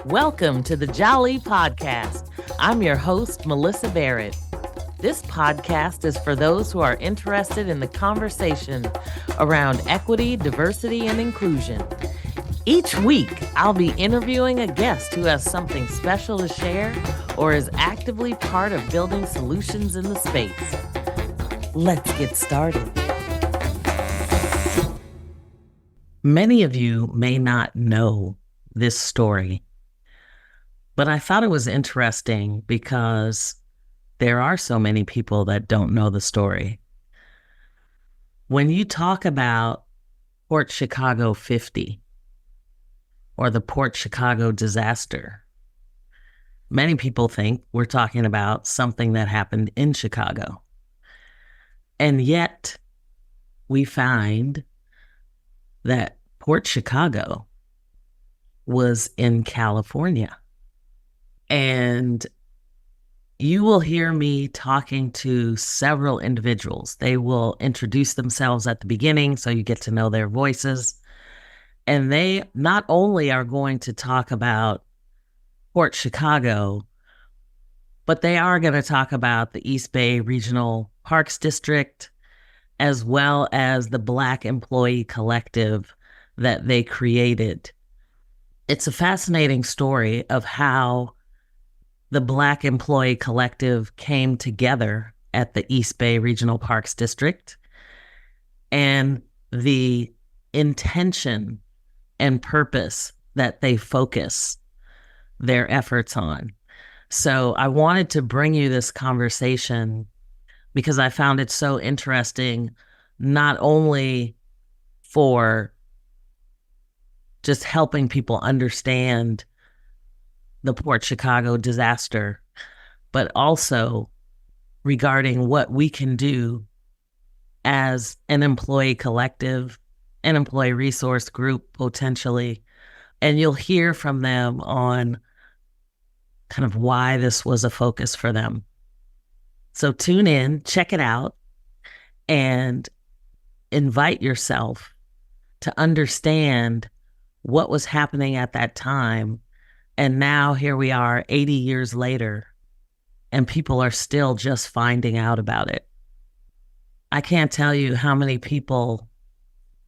Welcome to the Jali podcast. I'm your host, Melyssa Barrett. This podcast is for those who are interested in the conversation around equity, diversity, and inclusion. Each week, I'll be interviewing a guest who has something special to share or is actively part of building solutions in the space. Let's get started. Many of you may not know this story, but I thought it was interesting because there are so many people that don't know the story. When you talk about Port Chicago 50 or the Port Chicago disaster, many people think we're talking about something that happened in Chicago. And yet we find that Port Chicago was in California. And you will hear me talking to several individuals. They will introduce themselves at the beginning so you get to know their voices. And they not only are going to talk about Port Chicago, but they are going to talk about the East Bay Regional Parks District, as well as the Black Employee Collective that they created. It's a fascinating story of how the Black Employee Collective came together at the East Bay Regional Parks District and the intention and purpose that they focus their efforts on. So I wanted to bring you this conversation because I found it so interesting, not only for just helping people understand the Port Chicago disaster, but also regarding what we can do as an employee collective, an employee resource group potentially. And you'll hear from them on kind of why this was a focus for them. So tune in, check it out, and invite yourself to understand what was happening at that time. And now here we are 80 years later, and people are still just finding out about it. I can't tell you how many people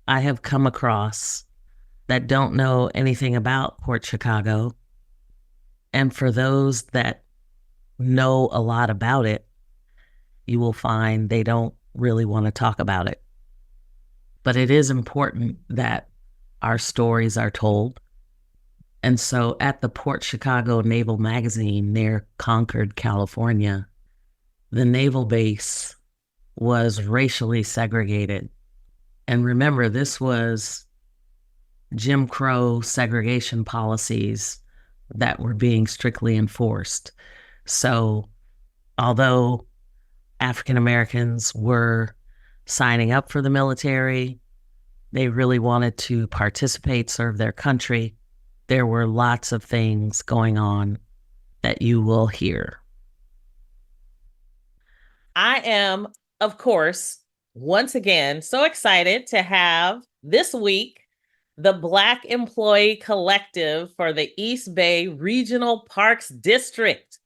I have come across that don't know anything about Port Chicago. And for those that know a lot about it, you will find they don't really want to talk about it. But it is important that our stories are told. And so at the Port Chicago Naval Magazine near Concord, California, the naval base was racially segregated. And remember, this was Jim Crow segregation policies that were being strictly enforced. So although African Americans were signing up for the military, they really wanted to participate, serve their country. There were lots of things going on that you will hear. I am, of course, once again, so excited to have this week the Black Employee Collective for the East Bay Regional Parks District.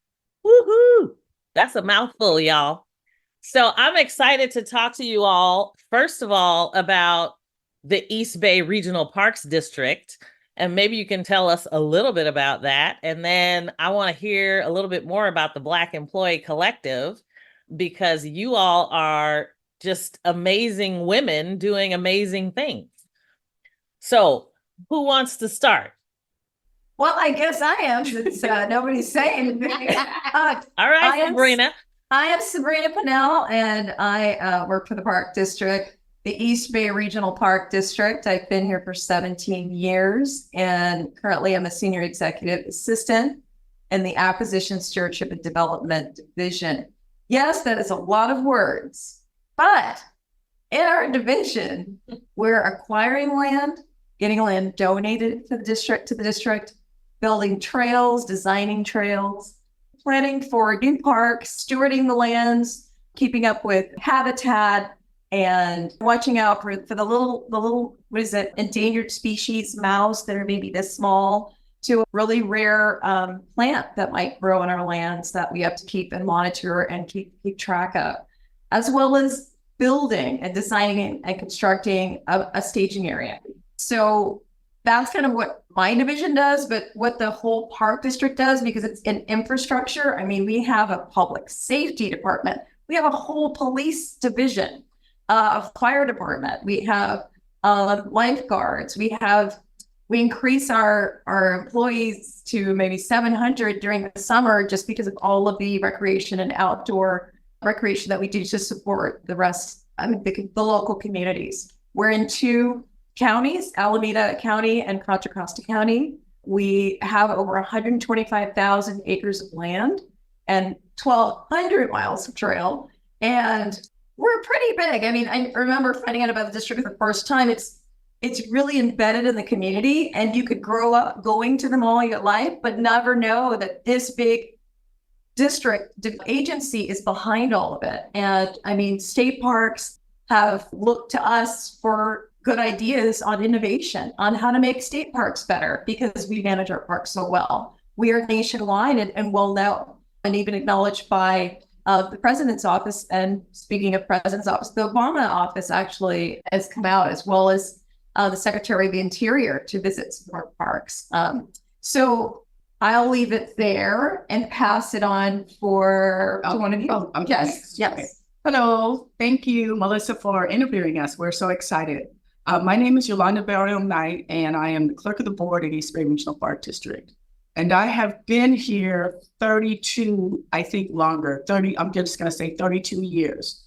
Woohoo! That's a mouthful, y'all. So I'm excited to talk to you all, first of all, about the East Bay Regional Parks District. And maybe you can tell us a little bit about that. And then I want to hear a little bit more about the Black Employee Collective, because you all are just amazing women doing amazing things. So who wants to start? Well, I guess I am, since nobody's saying anything. All right, Sabrina. I am Sabrina Pinell, and I work for the Park District, the East Bay Regional Park District. I've been here for 17 years, and currently I'm a senior executive assistant in the Acquisition, Stewardship, and Development Division. Yes, that is a lot of words, but in our division, we're acquiring land, getting land donated to the district, building trails, designing trails, planning for new parks, stewarding the lands, keeping up with habitat, and watching out for the little, endangered species mouse that are maybe this small, to a really rare plant that might grow in our lands that we have to keep and monitor and keep track of, as well as building and designing and constructing a staging area. So that's kind of what my division does, but what the whole park district does, because it's an infrastructure. I mean, we have a public safety department. We have a whole police division, of fire department. We have lifeguards. We increase our employees to maybe 700 during the summer just because of all of the recreation and outdoor recreation that we do to support the rest, the local communities. We're in 2 counties, Alameda County and Contra Costa County. We have over 125,000 acres of land and 1,200 miles of trail. And we're pretty big. I mean, I remember finding out about the district the first time. It's really embedded in the community, and you could grow up going to them all your life, but never know that this big district agency is behind all of it. And I mean, state parks have looked to us for good ideas on innovation, on how to make state parks better, because we manage our parks so well. We are nationwide and well known, and even acknowledged by the president's office. And speaking of president's office, the Obama office actually has come out, as well as the Secretary of the Interior, to visit some of our parks. So I'll leave it there and pass it on for one of you. Okay. Yes. Okay. Hello. Thank you, Melyssa, for interviewing us. We're so excited. My name is Yolanda Barial Knight, and I am the clerk of the board at East Bay Regional Park District. And I have been here 32, I think longer, I'm just going to say 32 years,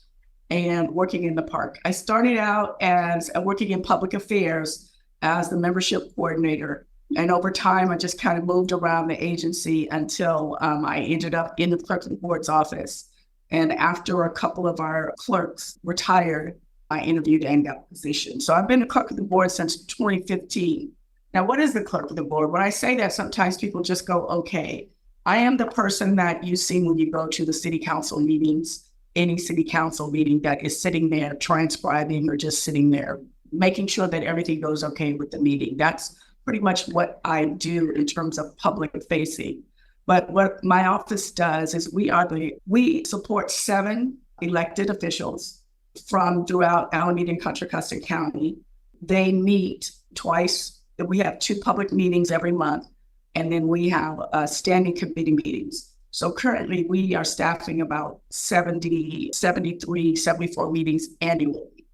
and working in the park. I started out as working in public affairs as the membership coordinator. And over time, I just kind of moved around the agency until I ended up in the clerk of the board's office. And after a couple of our clerks retired, I interviewed and got the position. So I've been the clerk of the board since 2015. Now, what is the clerk of the board? When I say that, sometimes people just go, okay. I am the person that you see when you go to the city council meetings, any city council meeting, that is sitting there transcribing or just sitting there, making sure that everything goes okay with the meeting. That's pretty much what I do in terms of public facing. But what my office does is we support 7 elected officials from throughout Alameda and Contra Costa County. They meet twice. We have 2 public meetings every month, and then we have standing committee meetings. So currently we are staffing about 70, 73, 74 meetings annually.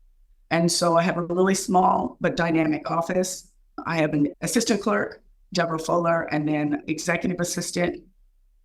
And so I have a really small but dynamic office. I have an assistant clerk, Deborah Fuller, and then executive assistant,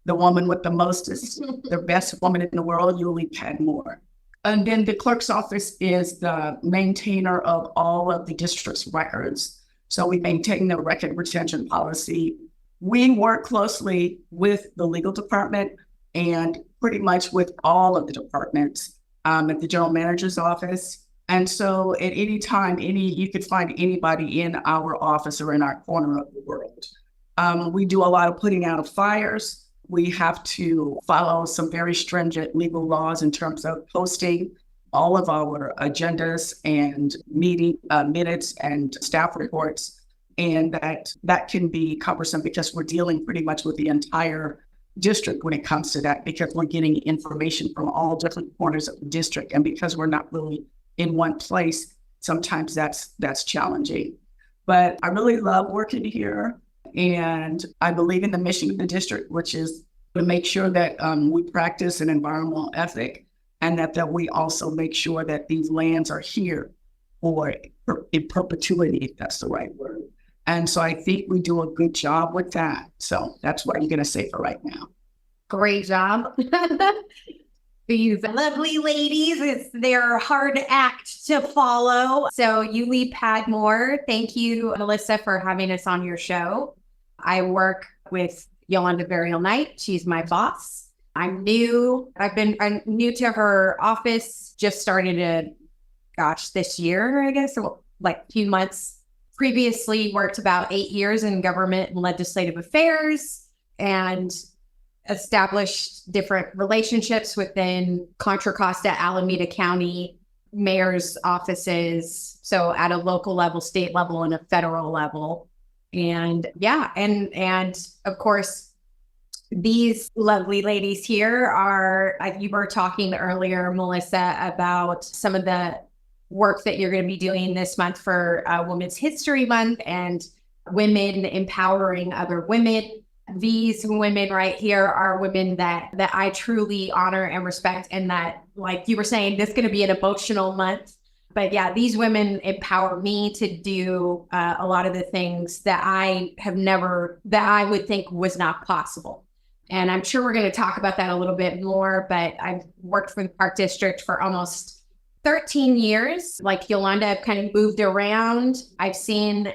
the woman with the mostest, the best woman in the world, Yulie Padmore. And then the clerk's office is the maintainer of all of the district's records. So we maintain the record retention policy. We work closely with the legal department and pretty much with all of the departments at the general manager's office. And so at any time, you could find anybody in our office or in our corner of the world. We do a lot of putting out of fires. We have to follow some very stringent legal laws in terms of posting all of our agendas and meeting minutes and staff reports. And that can be cumbersome because we're dealing pretty much with the entire district when it comes to that, because we're getting information from all different corners of the district. And because we're not really in one place, sometimes that's challenging. But I really love working here. And I believe in the mission of the district, which is to make sure that we practice an environmental ethic, and that we also make sure that these lands are here for in perpetuity, if that's the right word. And so I think we do a good job with that. So that's what I'm going to say for right now. Great job. These lovely ladies, they're a hard act to follow. So Yulie Padmore, thank you, Melyssa, for having us on your show. I work with Yolanda Barial Knight. She's my boss. I'm new to her office, just started this year, I guess, so like a few months. Previously worked about 8 years in government and legislative affairs and established different relationships within Contra Costa, Alameda County mayor's offices. So at a local level, state level, and a federal level. And yeah, and of course, these lovely ladies here are, you were talking earlier, Melyssa, about some of the work that you're going to be doing this month for Women's History Month and women empowering other women. These women right here are women that I truly honor and respect, and that, like you were saying, this is going to be an emotional month. But yeah, these women empower me to do a lot of the things that I would think was not possible. And I'm sure we're going to talk about that a little bit more, but I've worked for the Park District for almost 13 years. Like Yolanda, I've kind of moved around. I've seen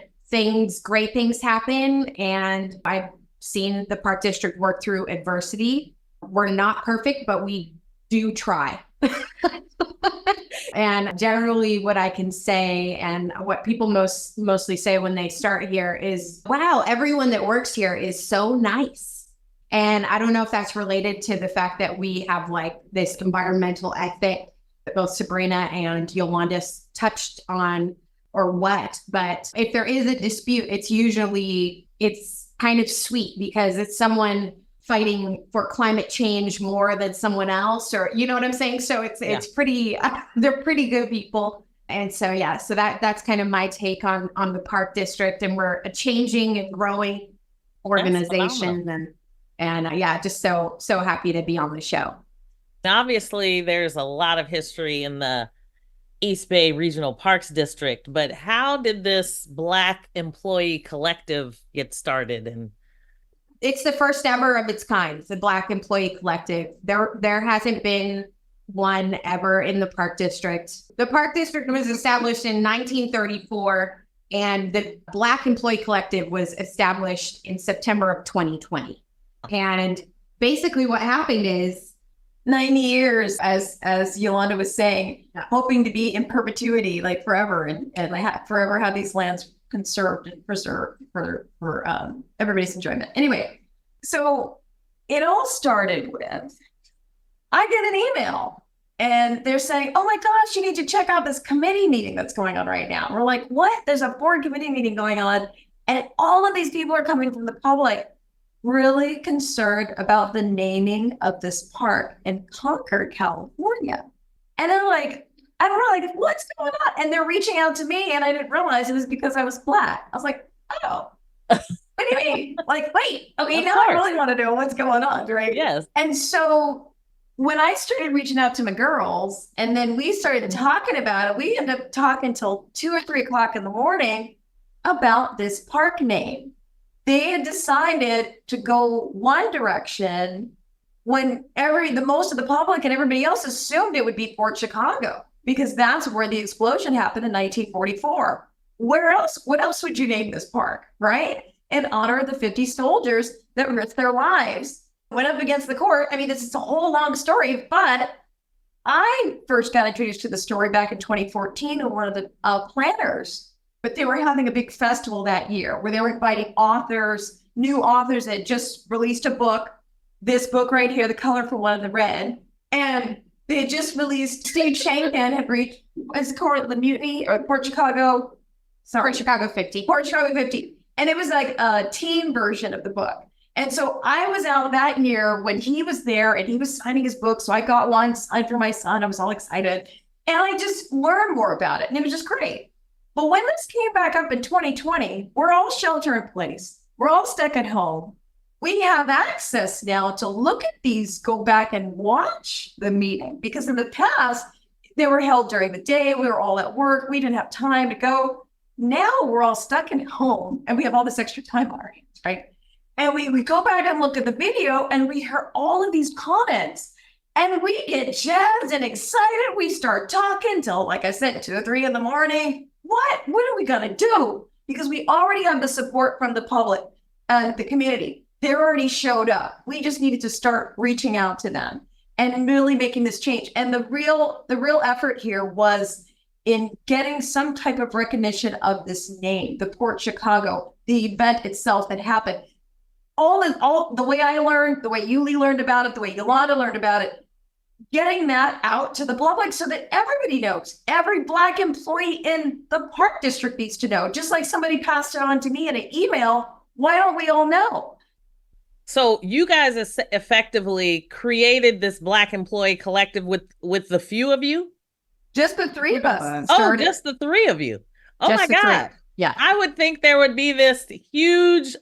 great things happen, and I've seen the Park District work through adversity. We're not perfect, but we do try. And generally what I can say, and what people mostly say when they start here, is, wow, everyone that works here is so nice. And I don't know if that's related to the fact that we have like this environmental ethic that both Sabrina and Yolanda touched on, or what, but if there is a dispute, it's kind of sweet because it's someone fighting for climate change more than someone else, or you know what I'm saying? So it's pretty, they're pretty good people. And so, yeah, so that's kind of my take on the Park District, and we're a changing and growing organization. And yeah, just so happy to be on the show. Obviously, there's a lot of history in the East Bay Regional Parks District, but how did this Black employee collective get started? And it's the first ever of its kind, the Black employee collective. There hasn't been one ever in the Park District. The Park District was established in 1934, and the Black employee collective was established in September of 2020. And basically what happened is 90 years, as Yolanda was saying, hoping to be in perpetuity, like forever, and forever have these lands conserved and preserved for everybody's enjoyment. Anyway, so it all started with, I get an email and they're saying, oh my gosh, you need to check out this committee meeting that's going on right now. We're like, what? There's a board committee meeting going on, and all of these people are coming from the public, really concerned about the naming of this park in Concord, California. And I'm like, I don't know, like, what's going on? And they're reaching out to me, and I didn't realize it was because I was Black. I was like, oh, what do you mean? Like, wait, okay, now I really want to know what's going on, right? Yes. And so when I started reaching out to my girls, and then we started talking about it, we ended up talking till 2 or 3 o'clock in the morning about this park name. They had decided to go one direction when most of the public and everybody else assumed it would be Fort Chicago, because that's where the explosion happened in 1944. Where else? What else would you name this park, right? In honor of the 50 soldiers that risked their lives, went up against the court. I mean, this is a whole long story, but I first got introduced to the story back in 2014 with one of the planners. But they were having a big festival that year where they were inviting authors, new authors that just released a book, this book right here, The Colorful One of the Red. And they had just released, Steve Shankan had reached, what's it called, the Mutiny, or Port Chicago 50. Port Chicago 50. And it was like a teen version of the book. And so I was out that year when he was there and he was signing his book. So I got one signed for my son. I was all excited. And I just learned more about it. And it was just great. But when this came back up in 2020, we're all shelter in place. We're all stuck at home. We have access now to look at these, go back and watch the meeting, because in the past, they were held during the day. We were all at work. We didn't have time to go. Now we're all stuck at home and we have all this extra time on our hands, right? And we go back and look at the video and we hear all of these comments. And we get jazzed and excited. We start talking till, like I said, 2 or 3 in the morning. What are we going to do? Because we already have the support from the public and the community. They already showed up. We just needed to start reaching out to them and really making this change. And the real effort here was in getting some type of recognition of this name, the Port Chicago, the event itself that happened. All the way I learned, the way Yulie learned about it, the way Yolanda learned about it, getting that out to the public so that everybody knows. Every Black employee in the park district needs to know. Just like somebody passed it on to me in an email, why don't we all know? So you guys effectively created this Black employee collective with the few of you? Just the three of us. Oh, just the three of you. Oh Just my the three. God. Yeah. I would think there would be this huge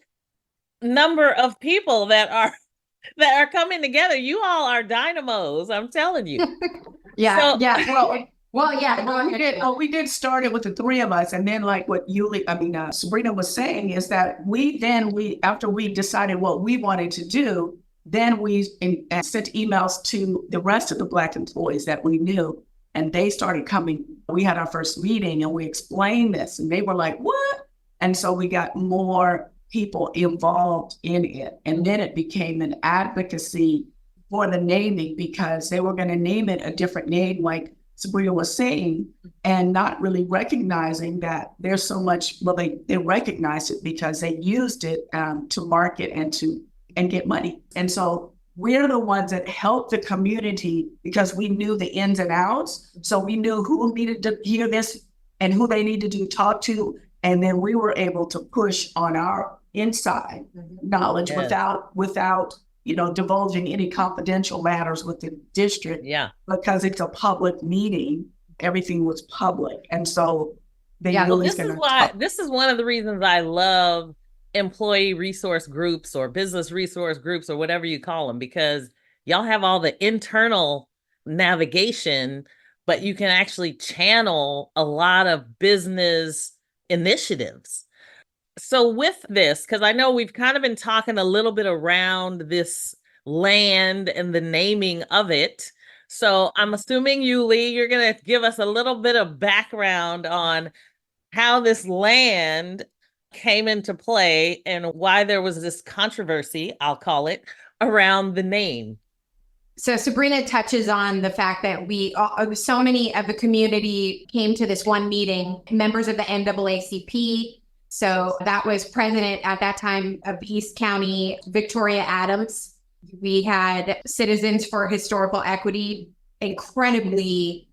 number of people that are coming together. You all are dynamos, I'm telling you. Yeah. So- Yeah. Well, yeah. We did start it with the three of us, and then like what Sabrina was saying is that after we decided what we wanted to do, then we sent emails to the rest of the Black employees that we knew, and they started coming. We had our first meeting and we explained this, and they were like, "What?" And so we got more people involved in it, and then it became an advocacy for the naming because they were going to name it a different name, like Sabrina was saying, and not really recognizing that there's so much. Well, they recognized it because they used it to market and get money. And so we're the ones that helped the community because we knew the ins and outs. So we knew who needed to hear this and who they needed to talk to. And then we were able to push on our inside knowledge without divulging any confidential matters with the district. Yeah. Because it's a public meeting, everything was public. And so this is one of the reasons I love employee resource groups or business resource groups or whatever you call them, because y'all have all the internal navigation, but you can actually channel a lot of business initiatives. So with this, because I know we've kind of been talking a little bit around this land and the naming of it. So I'm assuming, Yulie, you're going to give us a little bit of background on how this land came into play and why there was this controversy, I'll call it, around the name. So Sabrina touches on the fact that so many of the community came to this one meeting, members of the NAACP. So that was president at that time of East County, Victoria Adams. We had Citizens for Historical Equity, incredibly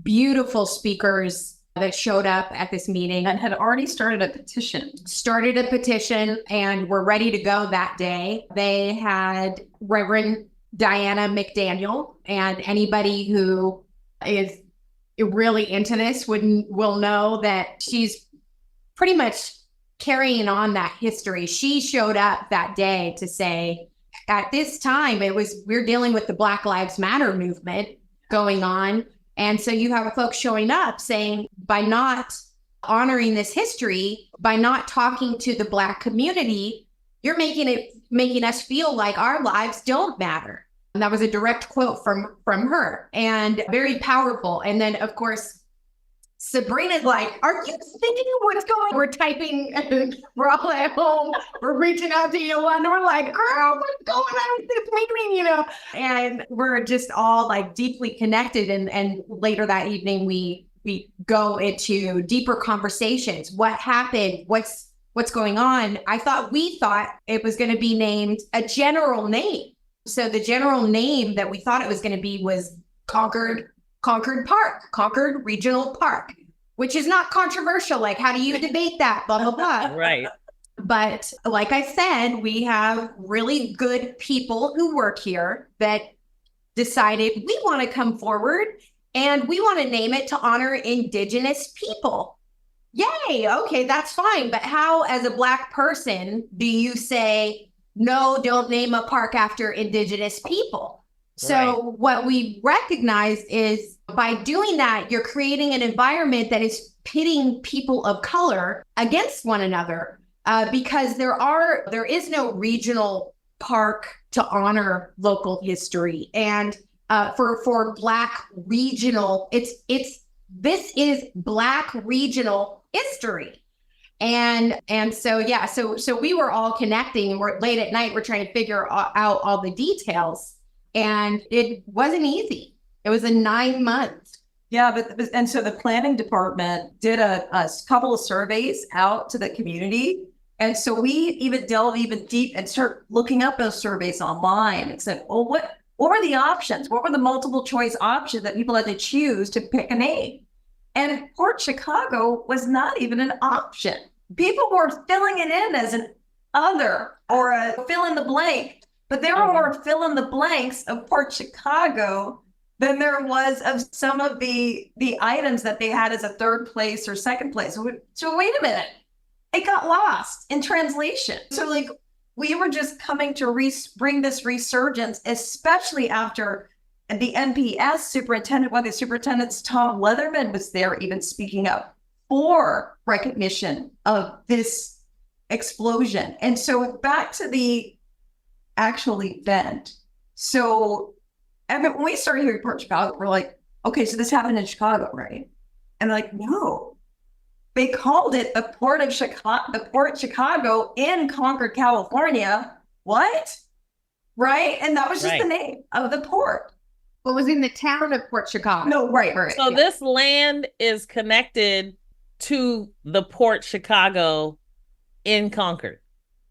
beautiful speakers that showed up at this meeting And had already started a petition. And were ready to go that day. They had Reverend Diana McDaniel, and anybody who is really into this will know that she's pretty much carrying on that history. She showed up that day to say, at this time, we're dealing with the Black Lives Matter movement going on. And so you have folks showing up saying, by not honoring this history, by not talking to the Black community, you're making us feel like our lives don't matter. And that was a direct quote from her, and very powerful. And then, of course, Sabrina's like, are you thinking what's going on? We're typing, we're all at home, we're reaching out to Yolanda, we're like, girl, what's going on with this meeting, And we're just all like deeply connected. And later that evening, we go into deeper conversations. What happened? What's going on? We thought it was going to be named a general name. So the general name that we thought it was going to be was Concord Park, Concord Regional Park, which is not controversial. Like, how do you debate that? Blah, blah, blah. Right. But like I said, we have really good people who work here that decided we want to come forward and we want to name it to honor Indigenous people. Yay. Okay, that's fine. But how, as a Black person, do you say, no, don't name a park after Indigenous people? So what we recognize is by doing that, you're creating an environment that is pitting people of color against one another, because there is no regional park to honor local history. And for Black regional, this is Black regional history. And so we were all connecting, and we're late at night, we're trying to figure out all the details. And it wasn't easy. It was a 9-month. Yeah, and so the planning department did a couple of surveys out to the community. And so we even delve even deep and start looking up those surveys online and said, oh, what What were the options? What were the multiple choice options that people had to choose to pick a name? And Port Chicago was not even an option. People were filling it in as an other or a fill in the blank, but there were more fill in the blanks of Port Chicago than there was of some of the items that they had as a third place or second place. So wait a minute, it got lost in translation. So like we were just coming to bring this resurgence, especially after the NPS superintendent, one of the superintendents, Tom Leatherman, was there even speaking up for recognition of this explosion. And so back to the actual event. So when we started here in Port Chicago, we're like, okay, so this happened in Chicago, right? And like, no, they called it the Port Chicago in Concord, California. What? Right? And that was just the name of the port. What was in the town of Port Chicago? No, right. So this land is connected to the Port Chicago in Concord.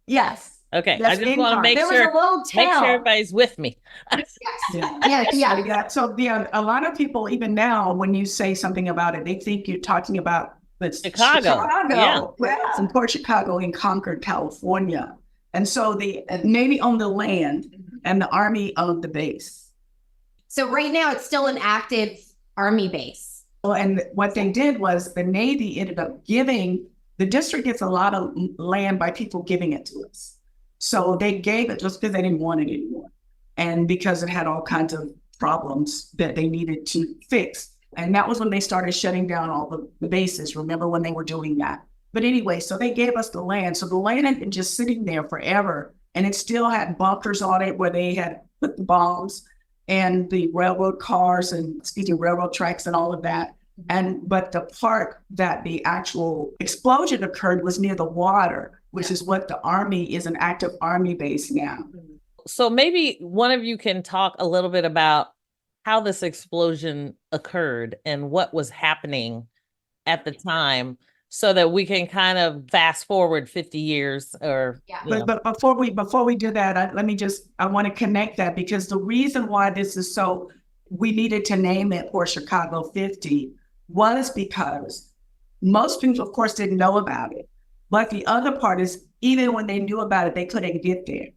Yes. Okay, That's I just want to make sure everybody's with me. Yeah. So a lot of people, even now, when you say something about it, they think you're talking about Chicago. Yeah. It's in Port Chicago in Concord, California. And so the Navy owned the land and the Army owned the base. So right now it's still an active Army base. And what they did was the Navy ended up giving, the district gets a lot of land by people giving it to us. So they gave it just because they didn't want it anymore. And because it had all kinds of problems that they needed to fix. And that was when they started shutting down all the bases. Remember when they were doing that? But anyway, so they gave us the land. So the land had been just sitting there forever. And it still had bunkers on it where they had put the bombs and the railroad cars and railroad tracks and all of that. But the part that the actual explosion occurred was near the water, which is what the Army is, an active Army base now. So maybe one of you can talk a little bit about how this explosion occurred and what was happening at the time so that we can kind of fast forward 50 years or. Yeah. But before we do that, I want to connect that because the reason why this is we needed to name it Port Chicago 50 was because most people, of course, didn't know about it. But the other part is, even when they knew about it, they couldn't get there.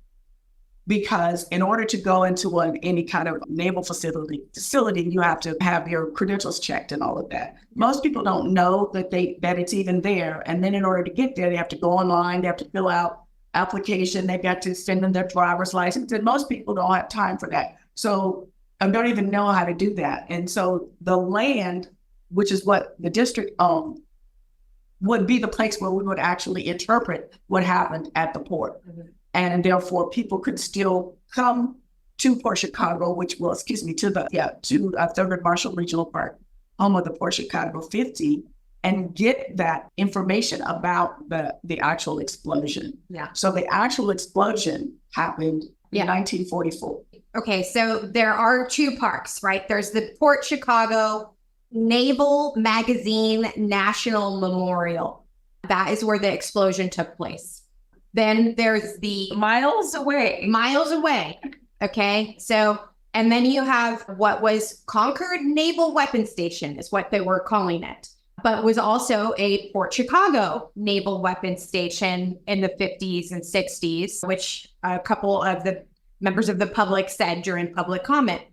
Because in order to go into any kind of naval facility, you have to have your credentials checked and all of that. Most people don't know that it's even there. And then in order to get there, they have to go online, they have to fill out application, they've got to send in their driver's license. And most people don't have time for that. So I don't even know how to do that. And so the land, which is what the district owned, would be the place where we would actually interpret what happened at the port. Mm-hmm. And therefore people could still come to Port Chicago, to Thurgood Marshall Regional Park, home of the Port Chicago 50, and get that information about the actual explosion. Yeah. So the actual explosion happened in 1944. Okay, so there are two parks, right? There's the Port Chicago Naval Magazine National Memorial. That is where the explosion took place. Then there's the miles away. Okay. So, and then you have what was Concord Naval Weapons Station is what they were calling it, but was also a Port Chicago Naval Weapons Station in the 50s and 60s, which a couple of the members of the public said during public comment.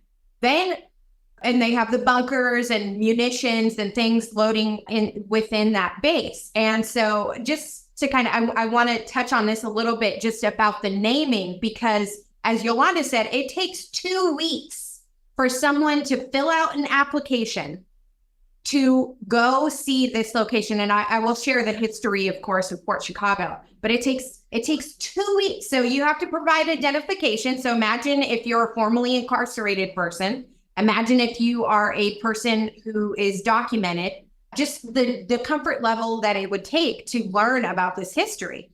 And they have the bunkers and munitions and things loading in within that base. And so just to I want to touch on this a little bit just about the naming, because as Yolanda said, it takes 2 weeks for someone to fill out an application to go see this location. And I will share the history, of course, of Port Chicago, but it takes 2 weeks. So you have to provide identification. So imagine if you're a formerly incarcerated person. Imagine if you are a person who is documented, just the comfort level that it would take to learn about this history.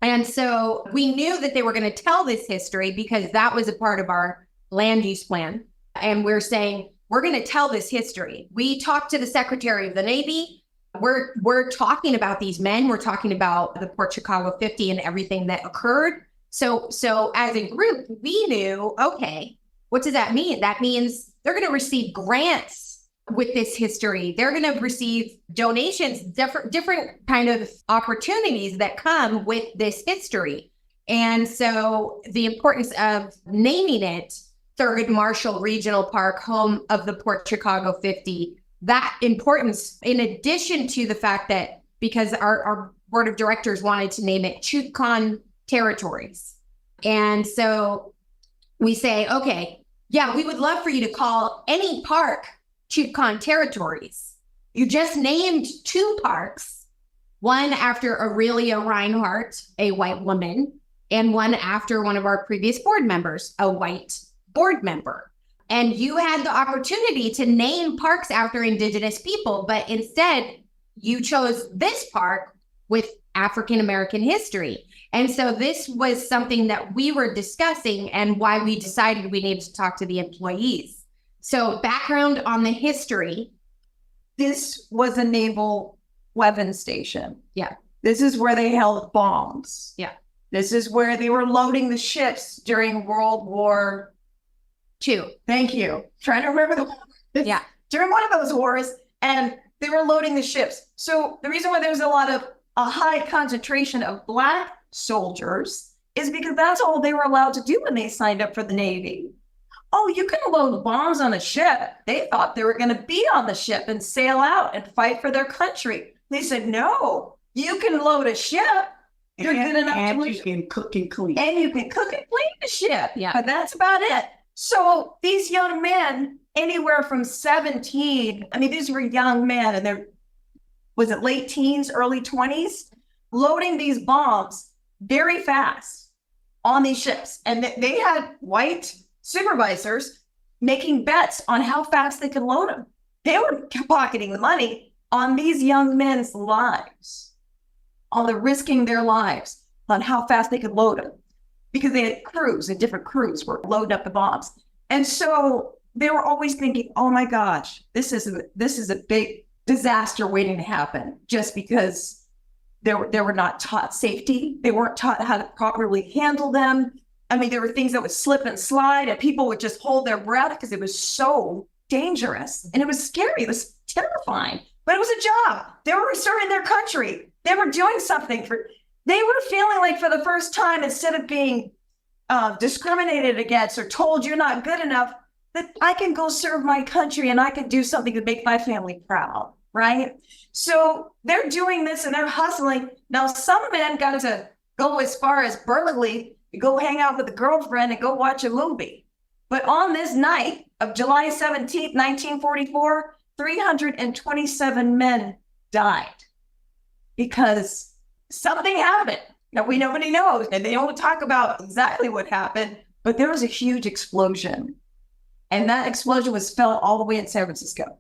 And so we knew that they were going to tell this history because that was a part of our land use plan. And we're saying, we're going to tell this history. We talked to the Secretary of the Navy. We're talking about these men. We're talking about the Port Chicago 50 and everything that occurred. So as a group, we knew, okay, What does that mean? That means they're going to receive grants with this history. They're going to receive donations, different kind of opportunities that come with this history. And so the importance of naming it Thurgood Marshall Regional Park, home of the Port Chicago 50, that importance, in addition to the fact that because our board of directors wanted to name it Chukon Territories. And so we say, okay, yeah, we would love for you to call any park Chukon Territories. You just named 2 parks, one after Aurelia Reinhardt, a white woman, and one after one of our previous board members, a white board member. And you had the opportunity to name parks after Indigenous people, but instead you chose this park with African American history. And so this was something that we were discussing and why we decided we needed to talk to the employees. So background on the history. This was a naval weapons station. Yeah. This is where they held bombs. Yeah. This is where they were loading the ships during World War II. Thank you. Trying to remember Yeah. during one of those wars, and they were loading the ships. So the reason why there's a high concentration of Black soldiers is because that's all they were allowed to do when they signed up for the Navy. Oh, you can load bombs on a ship. They thought they were going to be on the ship and sail out and fight for their country. They said, no, you can load a ship. You're good enough and to you can cook and clean. and you can cook and clean the ship. Yeah. But that's about it. So these young men, anywhere from 17, I mean, these were young men, and they're, was it late teens, early 20s, loading these bombs very fast on these ships. And they had white supervisors making bets on how fast they could load them. They were pocketing the money on these young men's lives, on the risking their lives, on how fast they could load them, because they had crews and different crews were loading up the bombs. And so they were always thinking, oh my gosh, this is a big disaster waiting to happen, just because they were not taught safety. They weren't taught how to properly handle them. I mean, there were things that would slip and slide, and people would just hold their breath because it was so dangerous, and it was scary. It was terrifying, but it was a job. They were serving their country. They were doing something they were feeling like for the first time, instead of being discriminated against or told you're not good enough, that I can go serve my country and I can do something to make my family proud, right? So they're doing this and they're hustling. Now, some men got to go as far as Burley, go hang out with a girlfriend and go watch a movie. But on this night of July 17th, 1944, 327 men died because something happened. Now, nobody knows, and they don't talk about exactly what happened, but there was a huge explosion. And that explosion was felt all the way in San Francisco.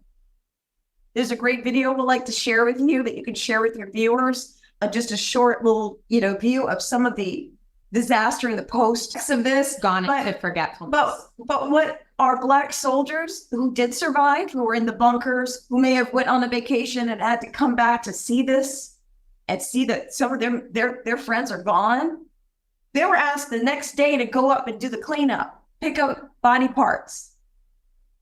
There's a great video we'd like to share with you that you can share with your viewers, just a short little, view of some of the disaster and the posts of this. Gone into forgetfulness. But what our Black soldiers who did survive, who were in the bunkers, who may have went on a vacation and had to come back to see this and see that some of them, their friends are gone, they were asked the next day to go up and do the cleanup, pick up body parts.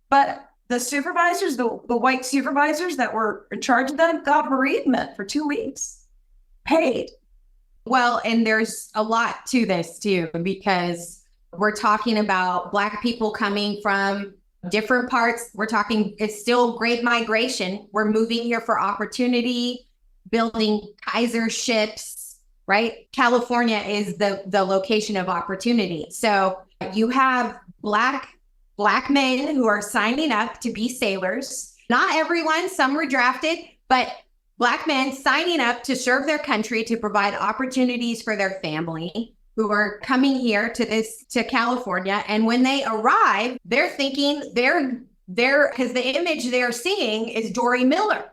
But the supervisors, the white supervisors that were in charge of them, got bereavement for 2 weeks, paid. Well, and there's a lot to this too, because we're talking about Black people coming from different parts. We're talking, it's still great migration. We're moving here for opportunity, building Kaiser ships, right? California is the location of opportunity. So you have Black men who are signing up to be sailors. Not everyone, some were drafted, but Black men signing up to serve their country, to provide opportunities for their family, who are coming here to California. And when they arrive, they're thinking because the image they're seeing is Dory Miller,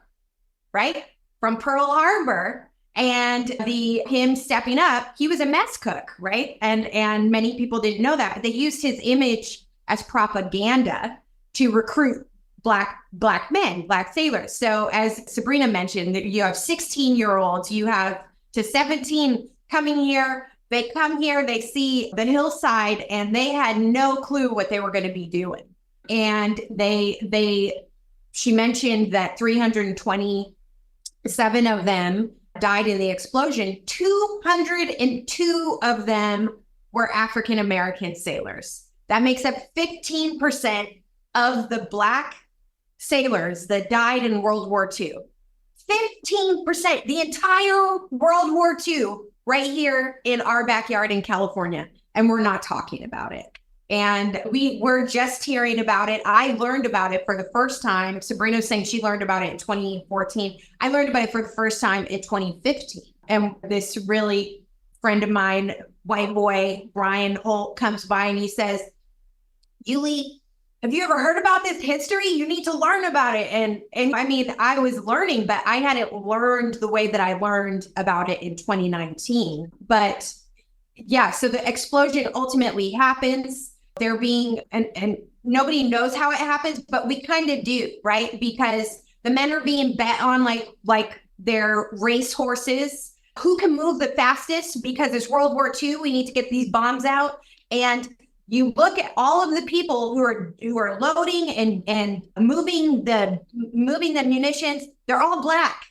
right? From Pearl Harbor. And him stepping up, he was a mess cook, right? And many people didn't know that. They used his image as propaganda to recruit Black men, Black sailors. So as Sabrina mentioned, you have 16-year-olds, you have to 17 coming here. They come here, they see the hillside, and they had no clue what they were going to be doing. And she mentioned that 327 of them died in the explosion. 202 of them were African American sailors. That makes up 15% of the Black sailors that died in World War II. 15%, the entire World War II, right here in our backyard in California. And we're not talking about it. And we were just hearing about it. I learned about it for the first time. Sabrina was saying she learned about it in 2014. I learned about it for the first time in 2015. And this really friend of mine, white boy, Brian Holt, comes by and he says, Yulie, have you ever heard about this history? You need to learn about it. And I mean, I was learning, but I hadn't learned the way that I learned about it in 2019. But yeah, so the explosion ultimately happens. There being, and nobody knows how it happens, but we kind of do, right? Because the men are being bet on like they're race horses. Who can move the fastest? Because it's World War II, we need to get these bombs out. And you look at all of the people who are loading and moving the munitions, they're all Black,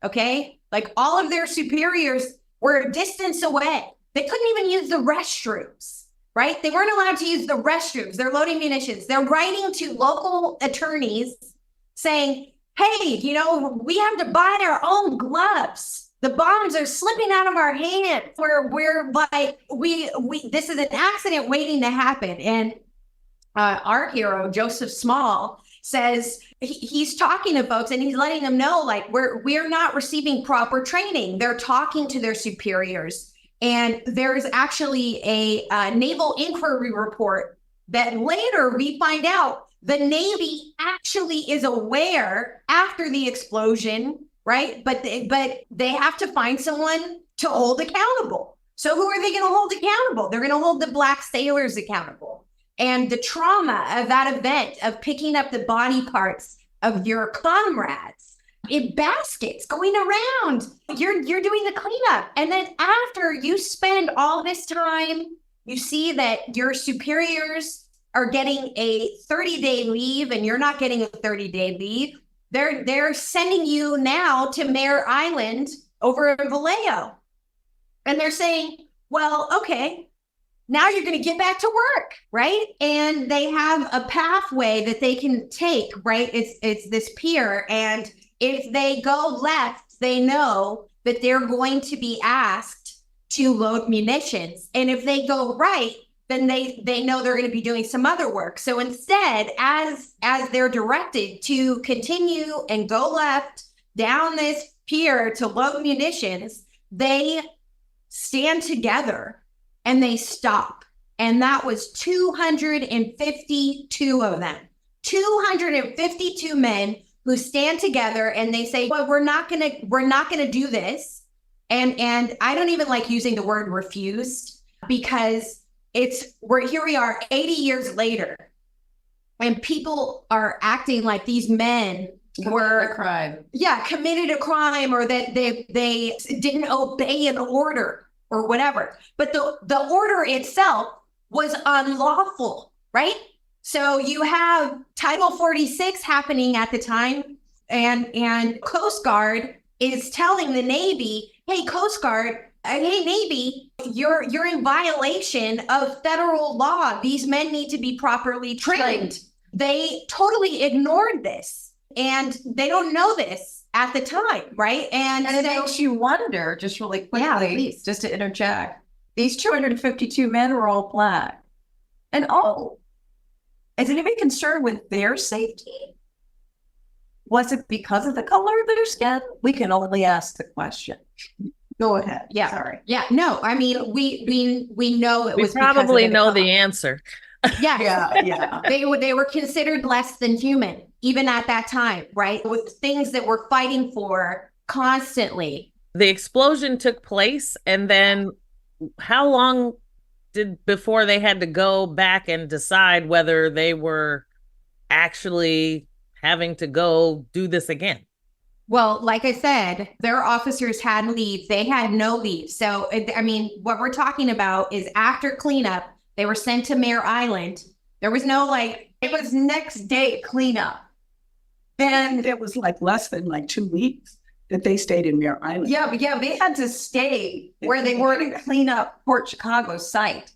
okay? Like all of their superiors were a distance away. They couldn't even use the restrooms, right? They weren't allowed to use the restrooms. They're loading munitions. They're writing to local attorneys saying, hey, we have to buy our own gloves. The bombs are slipping out of our hands. We're like, this is an accident waiting to happen. And our hero, Joseph Small, says he's talking to folks and he's letting them know, like, we're not receiving proper training. They're talking to their superiors. And there's actually a naval inquiry report that later we find out the Navy actually is aware after the explosion, right? But they have to find someone to hold accountable. So who are they going to hold accountable? They're going to hold the Black sailors accountable. And the trauma of that event of picking up the body parts of your comrades in baskets going around, you're doing the cleanup. And then after you spend all this time, you see that your superiors are getting a 30-day leave and you're not getting a 30-day leave. They're sending you now to Mare Island over in Vallejo. And they're saying, well, okay, now you're going to get back to work, right? And they have a pathway that they can take, right? It's this pier. And if they go left, they know that they're going to be asked to load munitions. And if they go right, then they know they're going to be doing some other work. So instead, as they're directed to continue and go left down this pier to load munitions, they stand together and they stop. And that was 252 of them, 252 men who stand together and they say, well, we're not gonna do this. And I don't even like using the word refused, because here we are 80 years later and people are acting like these men were committed a crime, or that they didn't obey an order or whatever. But the order itself was unlawful, right? So you have Title 46 happening at the time, and Coast Guard is telling the Navy, hey, Coast Guard, hey, Navy, you're in violation of federal law. These men need to be properly trained. They totally ignored this, and they don't know this at the time, right? And it makes you wonder, just really quickly, just to interject, these 252 men were all Black. And is anybody concerned with their safety? Was it because of the color of their skin? We can only ask the question. Go ahead. Yeah. Sorry. Yeah. No, I mean, we know it was we probably know the the answer. Yeah. Yeah. They were considered less than human, even at that time, right? With things that we're fighting for constantly. The explosion took place, and then how long before they had to go back and decide whether they were actually having to go do this again? Well, like I said, their officers had leave. They had no leave. So, I mean, what we're talking about is after cleanup, they were sent to Mare Island. There was no It was next day cleanup. And it was like less than like 2 weeks that they stayed in Mare Island. Yeah, they had to stay where they were to clean up Port Chicago site.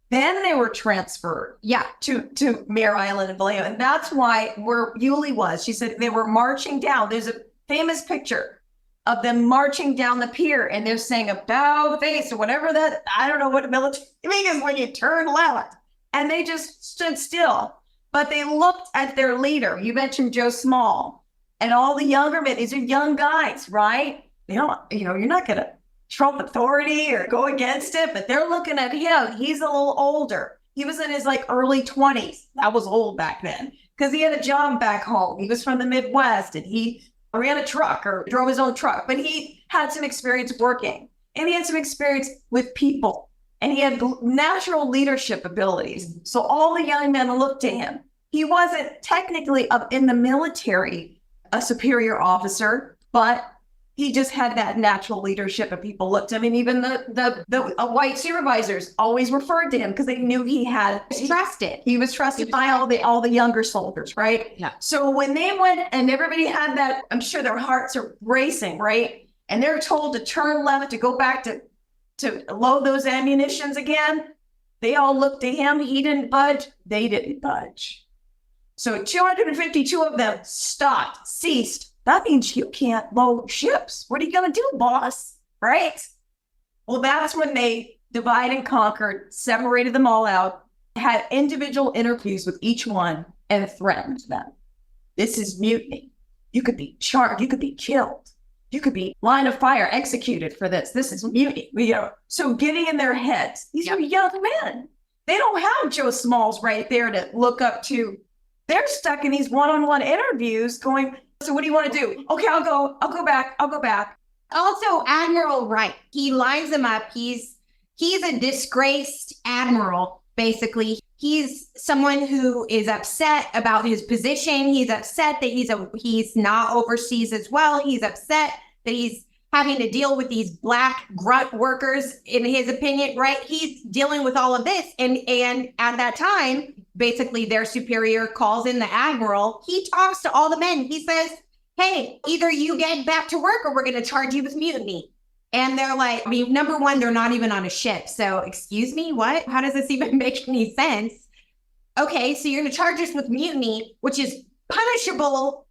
Then they were transferred to Mare Island and Vallejo. And that's why where Yulie was. She said they were marching down. There's a famous picture of them marching down the pier and they're saying about face or whatever that, I don't know what military means when you turn left. And they just stood still. But they looked at their leader. You mentioned Joe Small and all the younger men. These are young guys, right? You're not going to trump authority or go against it, but they're looking at him. He's a little older. He was in his like early 20s. That was old back then because he had a job back home. He was from the Midwest and he ran a truck or drove his own truck, but he had some experience working and he had some experience with people and he had natural leadership abilities. So all the young men looked to him. He wasn't technically up in the military, a superior officer, but he just had that natural leadership and people looked to him. And even the white supervisors always referred to him because they knew he was trusted by all the younger soldiers, right? Yeah. So when they went and everybody had that, I'm sure their hearts are racing, right? And they're told to turn left to go back to load those ammunitions again. They all looked to him. He didn't budge. They didn't budge. So 252 of them ceased. That means you can't load ships. What are you going to do, boss? Right? Well, that's when they divided and conquered, separated them all out, had individual interviews with each one, and threatened them. This is mutiny. You could be charged. You could be killed. You could be line of fire executed for this. This is mutiny. So getting in their heads. These are young men. They don't have Joe Smalls right there to look up to. They're stuck in these one-on-one interviews going, so what do you want to do? Okay, I'll go back. Also, Admiral Wright, he lines them up. He's a disgraced admiral, basically. He's someone who is upset about his position. He's upset that he's not overseas as well. He's upset that he's having to deal with these black grunt workers, in his opinion, right? He's dealing with all of this. And at that time, basically their superior calls in the admiral. He talks to all the men. He says, hey, either you get back to work or we're going to charge you with mutiny. And they're like, number one, they're not even on a ship. So excuse me, what? How does this even make any sense? Okay, so you're going to charge us with mutiny, which is punishable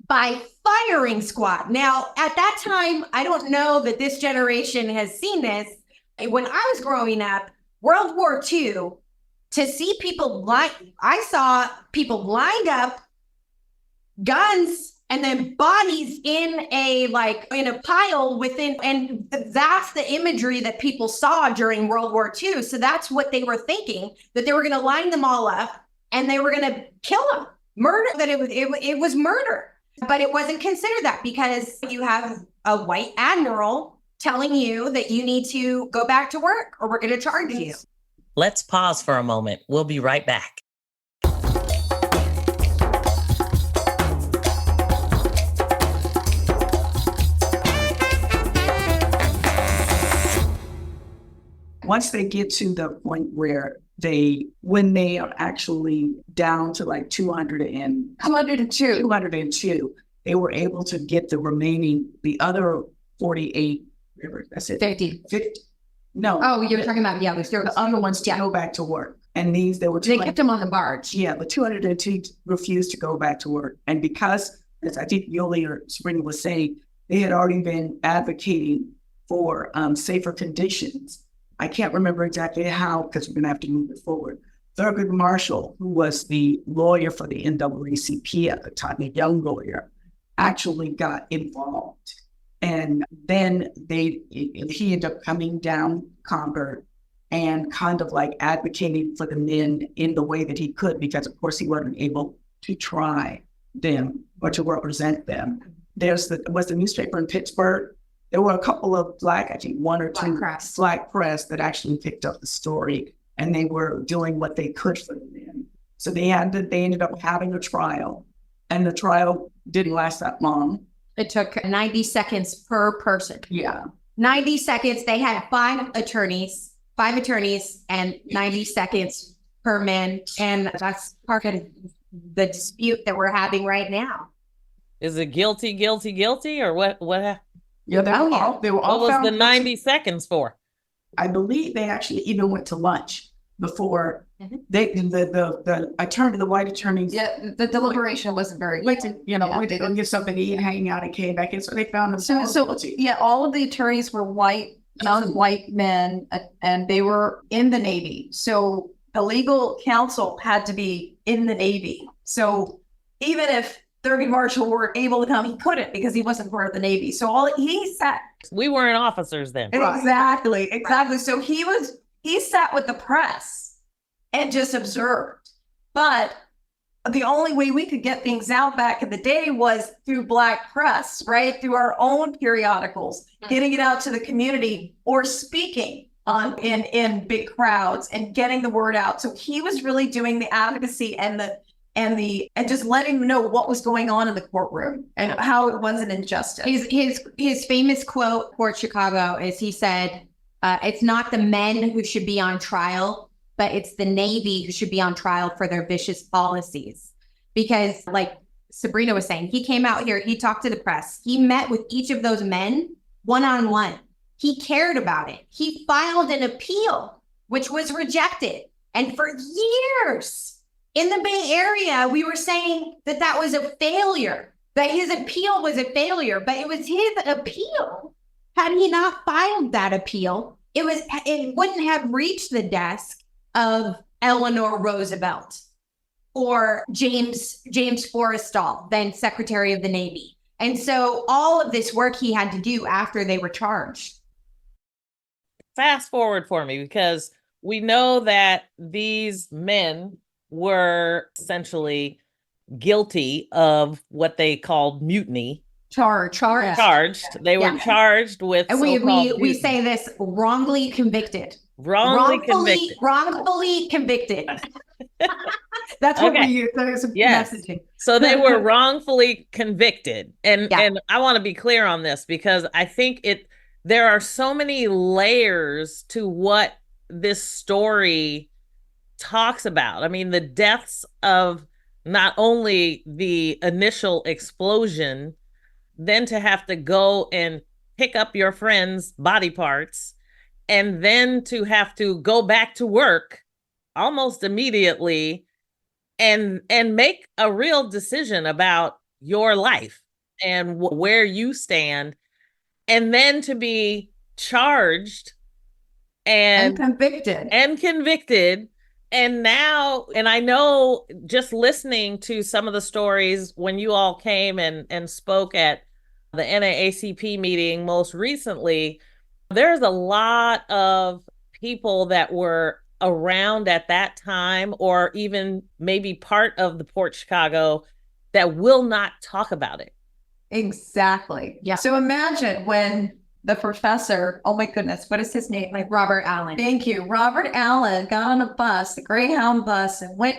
by firing squad. Now, at that time, I don't know that this generation has seen this. When I was growing up, World War II, to see people I saw people lined up, guns, and then bodies in a pile within, and that's the imagery that people saw during World War II. So that's what they were thinking, that they were going to line them all up and they were going to kill them, murder, that it was murder. But it wasn't considered that because you have a white admiral telling you that you need to go back to work or we're going to charge you. Let's pause for a moment. We'll be right back. Once they get to the point where when they are actually down to like 202, they were able to get the other 48, that's it. 50. No. Oh, you were talking about, the other ones to go back to work. And they kept them on the barge. Yeah, the 202 refused to go back to work. And because, as I think Yulie or Sabrina was saying, they had already been advocating for safer conditions. I can't remember exactly how, because we're going to have to move it forward. Thurgood Marshall, who was the lawyer for the NAACP at the time, a young lawyer, actually got involved. And then he ended up coming down Concord and kind of like advocating for the men in the way that he could, because of course he wasn't able to try them or to represent them. Was the newspaper in Pittsburgh. There were a couple of black, I think one or two black press that actually picked up the story, and they were doing what they could for the men. So they ended up having a trial, and the trial didn't last that long. It took 90 seconds per person. Yeah. 90 seconds. They had five attorneys, and 90 seconds per man. And that's part of the dispute that we're having right now. Is it guilty, guilty, guilty, or what? Yeah, they were all What was found the guilty. 90 seconds for? I believe they actually even went to lunch before Mhm. the attorney, the white attorneys. Yeah, the deliberation wasn't very. Went to, Yeah. went to go get something to eat, hang out, and came back in. So they found them So guilty. yeah, all of the attorneys were white, young white men, and they were in the Navy. So the legal counsel had to be in the Navy. So even if Thurgood Marshall were able to come, he couldn't because he wasn't part of the Navy. So all he sat We weren't officers then. Right. exactly. So he sat with the press and just observed. But the only way we could get things out back in the day was through Black press, right? Through our own periodicals, getting it out to the community or speaking in big crowds and getting the word out. So he was really doing the advocacy and just letting them know what was going on in the courtroom and how it was an injustice. His famous quote for Chicago is he said, it's not the men who should be on trial, but it's the Navy who should be on trial for their vicious policies. Because like Sabrina was saying, he came out here, he talked to the press, he met with each of those men one-on-one. He cared about it. He filed an appeal, which was rejected. And for years in the Bay Area, we were saying that that was a failure, that his appeal was a failure, but it was his appeal. Had he not filed that appeal, it wouldn't have reached the desk of Eleanor Roosevelt or James Forrestal, then Secretary of the Navy. And so all of this work he had to do after they were charged. Fast forward for me, because we know that these men were essentially guilty of what they called mutiny. Charged. They were charged with. And we say this wrongly convicted. Wrongfully convicted. That's what Okay. we use. That is Yes. messaging. So they were wrongfully convicted. And Yeah. and I want to be clear on this, because I think there are so many layers to what this story talks about. I mean, the deaths of not only the initial explosion, then to have to go and pick up your friend's body parts, and then to have to go back to work almost immediately and make a real decision about your life and where you stand, and then to be charged and convicted. And now, and I know just listening to some of the stories when you all came and spoke at the NAACP meeting most recently, there's a lot of people that were around at that time, or even maybe part of the Port Chicago, that will not talk about it. Exactly. Yeah. So imagine when the professor, oh my goodness, what is his name? Like Robert Allen. Thank you. Robert Allen got on a bus, the Greyhound bus, and went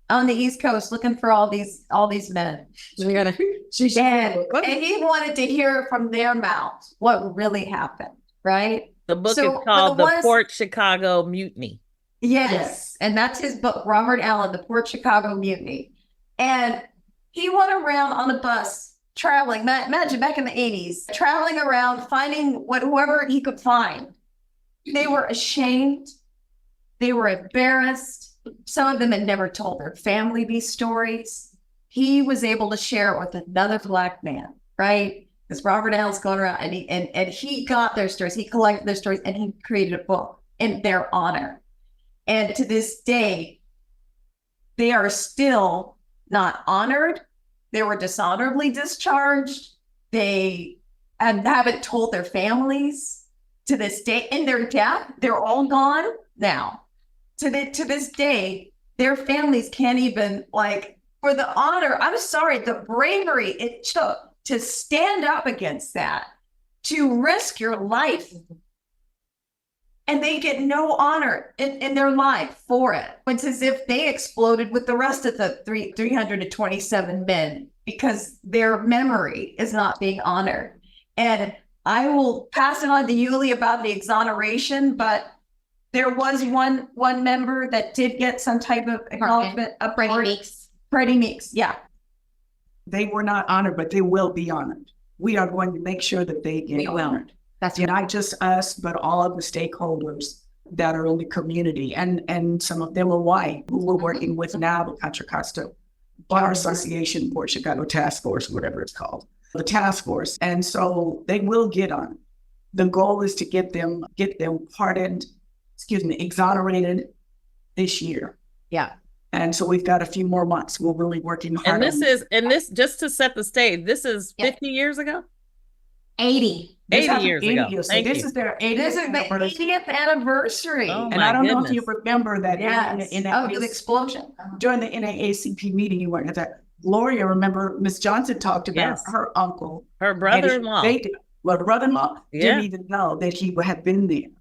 on the East Coast looking for all these men. And he wanted to hear from their mouths what really happened, right? The book So, is called for the The ones- Port Chicago Mutiny. Yes. And that's his book, Robert Allen, The Port Chicago Mutiny. And he went around on a bus traveling, imagine back in the 80s, traveling around, finding whoever he could find. They were ashamed. They were embarrassed. Some of them had never told their family these stories. He was able to share it with another Black man, right? Because Robert Allen's going around and he got their stories. He collected their stories and he created a book in their honor. And to this day, they are still not honored. They were dishonorably discharged. They haven't told their families to this day. In their death, they're all gone now. To this day, their families can't even, like, for the honor, I'm sorry, the bravery it took to stand up against that, to risk your life. And they get no honor in their life for it. It's as if they exploded with the rest of the 327 men because their memory is not being honored. And I will pass it on to Yulie about the exoneration, but there was one member that did get some type of acknowledgement. Freddie Meeks, yeah. They were not honored, but they will be honored. We are going to make sure that they get honored. That's not just us, but all of the stakeholders that are in the community. And some of them are white, who we're working with now, the Contra Costa Bar Association for Chicago Task Force, whatever it's called, the task force. And so they will get on. The goal is to get them pardoned, exonerated this year. Yeah. And so we've got a few more months. We're really working hard. And this just to set the stage, this is 50 years ago? 80. 80 years ago. So this is their 80th anniversary. Oh, and I don't know if you remember that the explosion. During the NAACP meeting, you weren't at that. Gloria, remember Miss Johnson talked about her uncle. Her brother-in-law. Brother-in-law didn't even know that he had been there.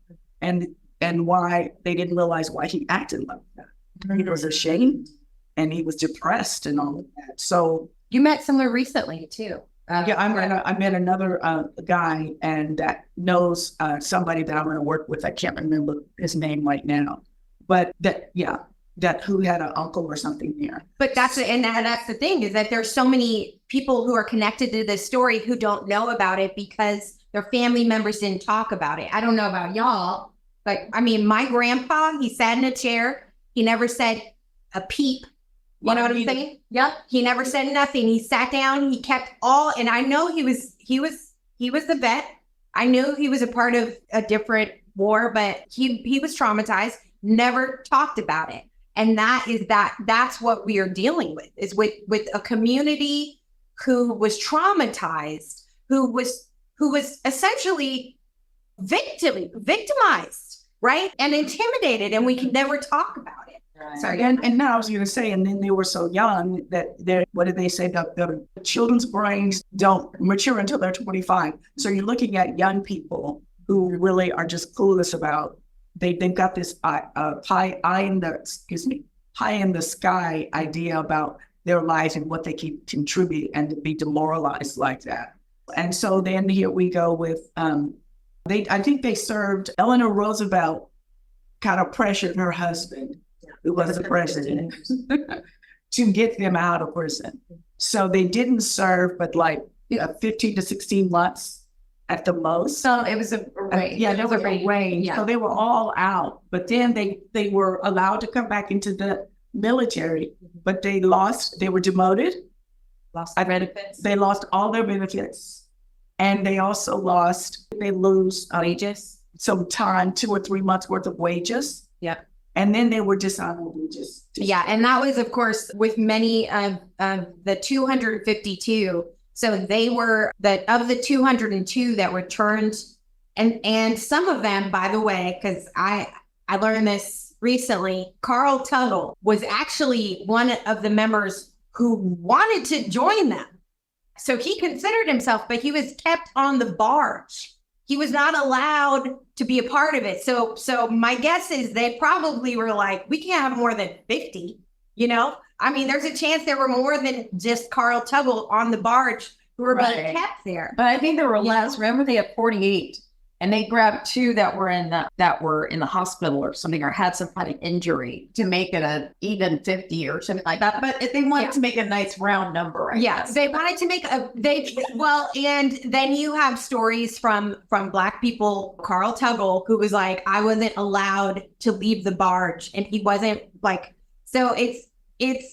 And why they didn't realize why he acted like that. He was ashamed and he was depressed and all of that. So you met someone recently too. I met another guy and that knows somebody that I'm going to work with. I can't remember his name right now, but that who had an uncle or something there. But that's the thing, is that there's so many people who are connected to this story who don't know about it because their family members didn't talk about it. I don't know about y'all, but I mean, my grandpa, he sat in a chair. He never said a peep. You know what I'm saying? Yep. He never said nothing. He sat down. He kept all, and I know he was the vet. I knew he was a part of a different war, but he was traumatized. Never talked about it, and that's what we are dealing with, is with a community who was traumatized, who was essentially victimized, right, and intimidated, and we can never talk about it. Right. Sorry, and now I was going to say, and then they were so young that what did they say? The children's brains don't mature until they're 25. So you're looking at young people who really are just clueless about. They've got this pie in the sky idea about their lives and what they can contribute, and to be demoralized like that. And so then here we go with I think they served Eleanor Roosevelt, kind of pressured her husband, who was the president, to get them out of prison. So they didn't serve, but 15 to 16 months at the most. So it was a range. There was a range. Yeah. So they were all out, but then they were allowed to come back into the military, but they were demoted. Lost their benefits. They lost all their benefits. And they also lose Wages. Some time, 2 or 3 months worth of wages. Yep. And then they were dishonorably Yeah, and that was, of course, with many of the 252. So they were of the 202 that were turned, and some of them, by the way, because I learned this recently, Carl Tuggle was actually one of the members who wanted to join them. So he considered himself, but he was kept on the barge. He was not allowed to be a part of it. So my guess is they probably were like, we can't have more than 50, I mean, there's a chance there were more than just Carl Tuggle on the barge who were being kept there. But I think there were less. Remember, they had 48, and they grabbed 2 that were in the hospital or something, or had some kind of injury, to make it an even 50 or something like that. But they wanted to make a nice round number. They wanted to make and then you have stories from Black people. Carl Tuggle, who was like, I wasn't allowed to leave the barge, and he wasn't so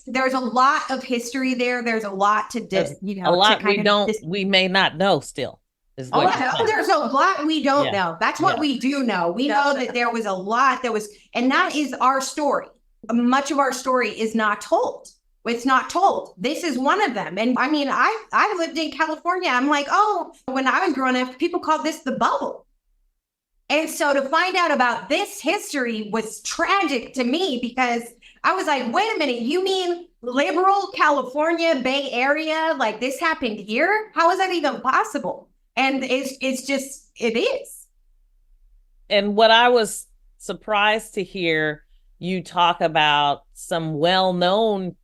there's a lot of history there. There's a lot to a lot we may not know still. There's a lot we don't know. That's what we do know. We know that there was a lot and that is our story. Much of our story is not told. It's not told. This is one of them. And I mean, I lived in California. I'm like, when I was growing up, people called this the bubble. And so to find out about this history was tragic to me, because I was like, wait a minute, you mean liberal California, Bay Area? Like, this happened here? How is that even possible? And it's just, it is. And what I was surprised to hear you talk about some well-known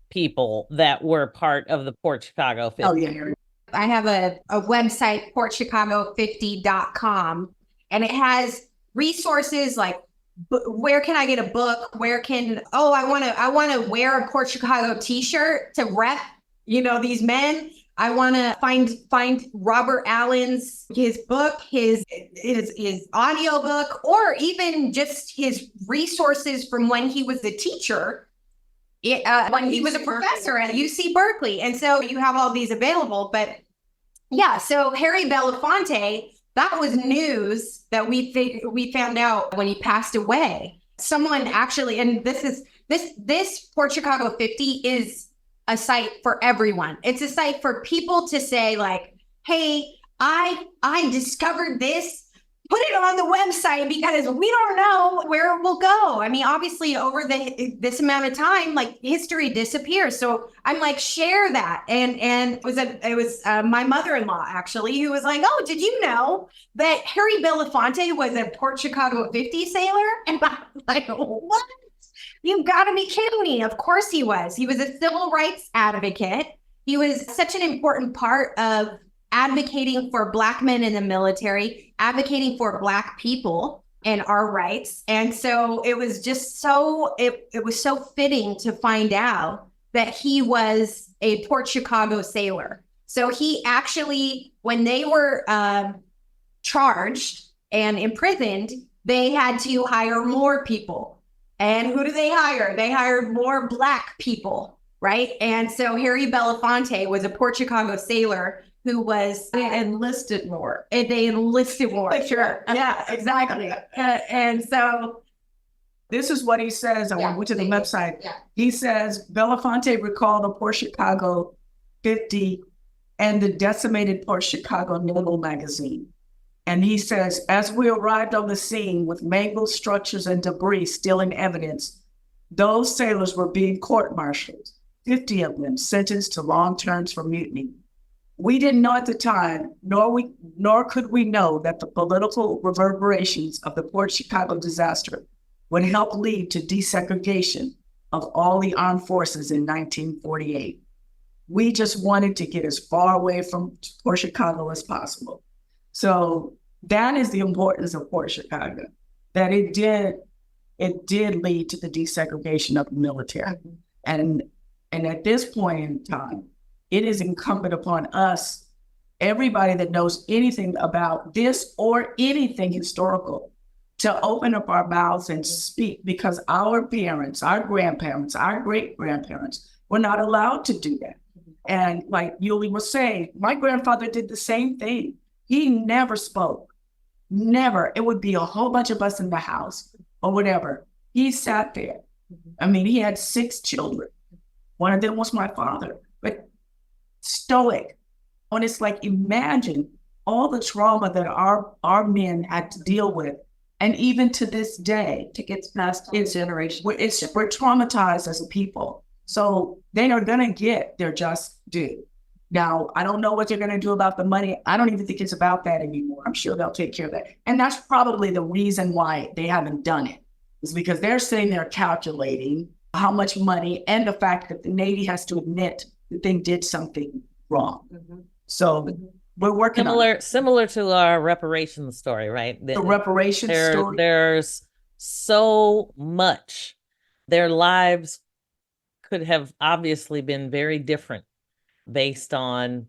people that were part of the Port Chicago 50. Oh, yeah. I have a website, portchicago50.com, and it has resources like where can I get a book? Where can I want to wear a Port Chicago t-shirt to rep, these men. I want to find Robert Allen's his book, his audio book, or even just his resources from when he was a teacher. When he was a professor at UC Berkeley. And so you have all these available. But yeah, so Harry Belafonte, that was news that we found out when he passed away. Someone actually, and this Port Chicago 50 is a site for everyone. It's a site for people to say like, hey, I discovered this. Put it on the website because we don't know where it will go. I mean, obviously over this amount of time, like history disappears. So I'm like, share that. And it was my mother-in-law actually, who was like, oh, did you know that Harry Belafonte was a Port Chicago 50 sailor? And I'm like, what? You've got to be kidding me. Of course he was. He was a civil rights advocate. He was such an important part of advocating for Black men in the military, advocating for Black people and our rights. And so it was just it was so fitting to find out that he was a Port Chicago sailor. So he actually, when they were charged and imprisoned, they had to hire more people. And who do they hire? They hired more Black people, right? And so Harry Belafonte was a Port Chicago sailor who was enlisted more. And they enlisted more. Sure. Yeah, exactly. And so this is what he says. I went to the website. Yeah. He says, Belafonte recalled the Port Chicago 50 and the decimated Port Chicago Naval magazine. And he says, as we arrived on the scene with mangled structures and debris still in evidence, those sailors were being court-martialed, 50 of them sentenced to long terms for mutiny. We didn't know at the time, nor could we know that the political reverberations of the Port Chicago disaster would help lead to desegregation of all the armed forces in 1948. We just wanted to get as far away from Port Chicago as possible. So that is the importance of Port Chicago, that it did lead to the desegregation of the military. And at this point in time, it is incumbent upon us, everybody that knows anything about this or anything historical, to open up our mouths and speak, because our parents, our grandparents, our great-grandparents were not allowed to do that. And like Yulie was saying, my grandfather did the same thing. He never spoke, never. It would be a whole bunch of us in the house or whatever. He sat there. I mean, he had 6 children. One of them was my father, but stoic. And it's like, imagine all the trauma that our men had to deal with. And even to this day, To get past his generation. we're traumatized as a people. So they are going to get their just due. Now, I don't know what they're going to do about the money. I don't even think it's about that anymore. I'm sure they'll take care of that. And that's probably the reason why they haven't done it, is because they're sitting there calculating how much money, and the fact that the Navy has to admit that they did something wrong. So we're working on it. Similar to our reparations story, right? The reparations story. There's so much. Their lives could have obviously been very different based on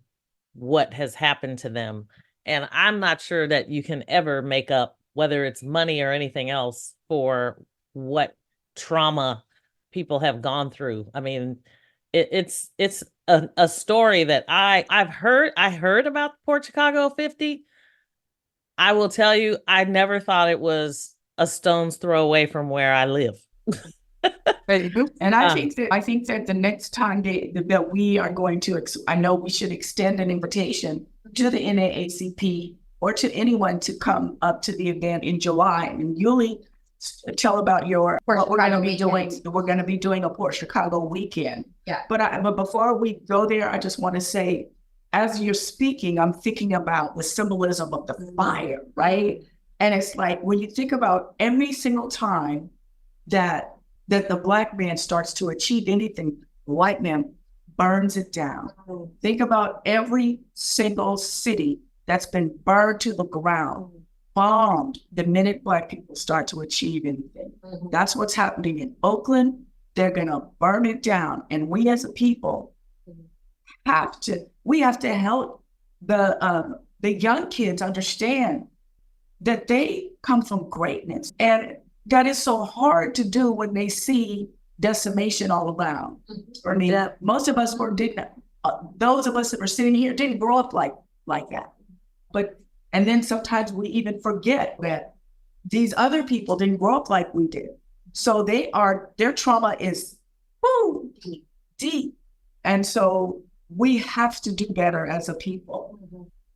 what has happened to them. And I'm not sure that you can ever make up, whether it's money or anything else, for what trauma people have gone through. I mean, it's a story that I heard about Port Chicago 50. I will tell you, I never thought it was a stone's throw away from where I live. And I think that the next time that we are going to, I know we should extend an invitation to the NAACP or to anyone to come up to the event in July. And Yulie, tell about what we're going to be doing. We're going to be doing a Port Chicago weekend. Yeah. But before we go there, I just want to say, as you're speaking, I'm thinking about the symbolism of the fire, right? And it's like, when you think about every single time that the Black man starts to achieve anything, The white man burns it down. Think about every single city that's been burned to the ground, bombed the minute Black people start to achieve anything. That's what's happening in Oakland. They're going to burn it down. And we as a people have to help the young kids understand that they come from greatness. And that is so hard to do when they see decimation all around. I mean, most of us those of us that were sitting here didn't grow up like that. And then sometimes we even forget that these other people didn't grow up like we did. So their trauma is deep. And so we have to do better as a people.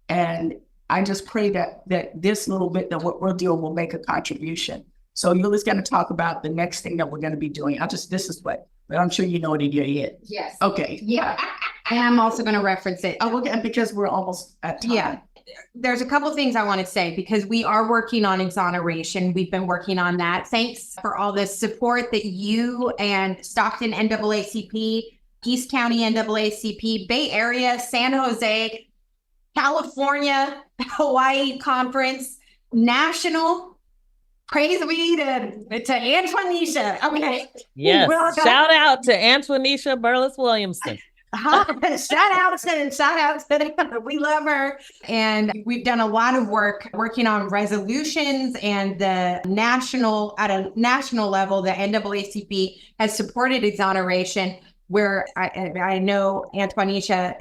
And I just pray that this little bit that what we're doing will make a contribution. So Yulie's going to talk about the next thing that we're going to be doing. But I'm sure you know it in your head. Yes. Okay. Yeah. And I'm also going to reference it. Oh, okay, because we're almost at time. Yeah. There's a couple things I want to say because we are working on exoneration. We've been working on that. Thanks for all the support that you and Stockton NAACP, East County NAACP, Bay Area, San Jose, California, Hawaii Conference, National. Praise be to Antoinisha. Okay. Yes. Well, Shout out to Antoinisha Burles Williamson. Shout out. We love her. And we've done a lot of work working on resolutions and at a national level, the NAACP has supported exoneration where I know Antoinisha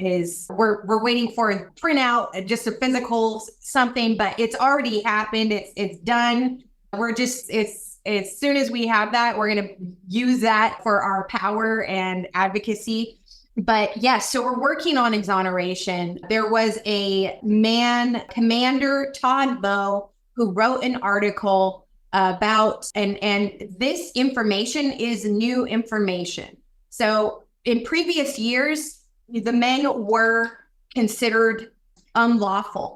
we're waiting for a printout, just a physical something, but it's already happened. It's done. As soon as we have that, we're going to use that for our power and advocacy. But yes, so we're working on exoneration. There was a man, Commander Todd Moe, who wrote an article about, and this information is new information. So in previous years, the men were considered unlawfully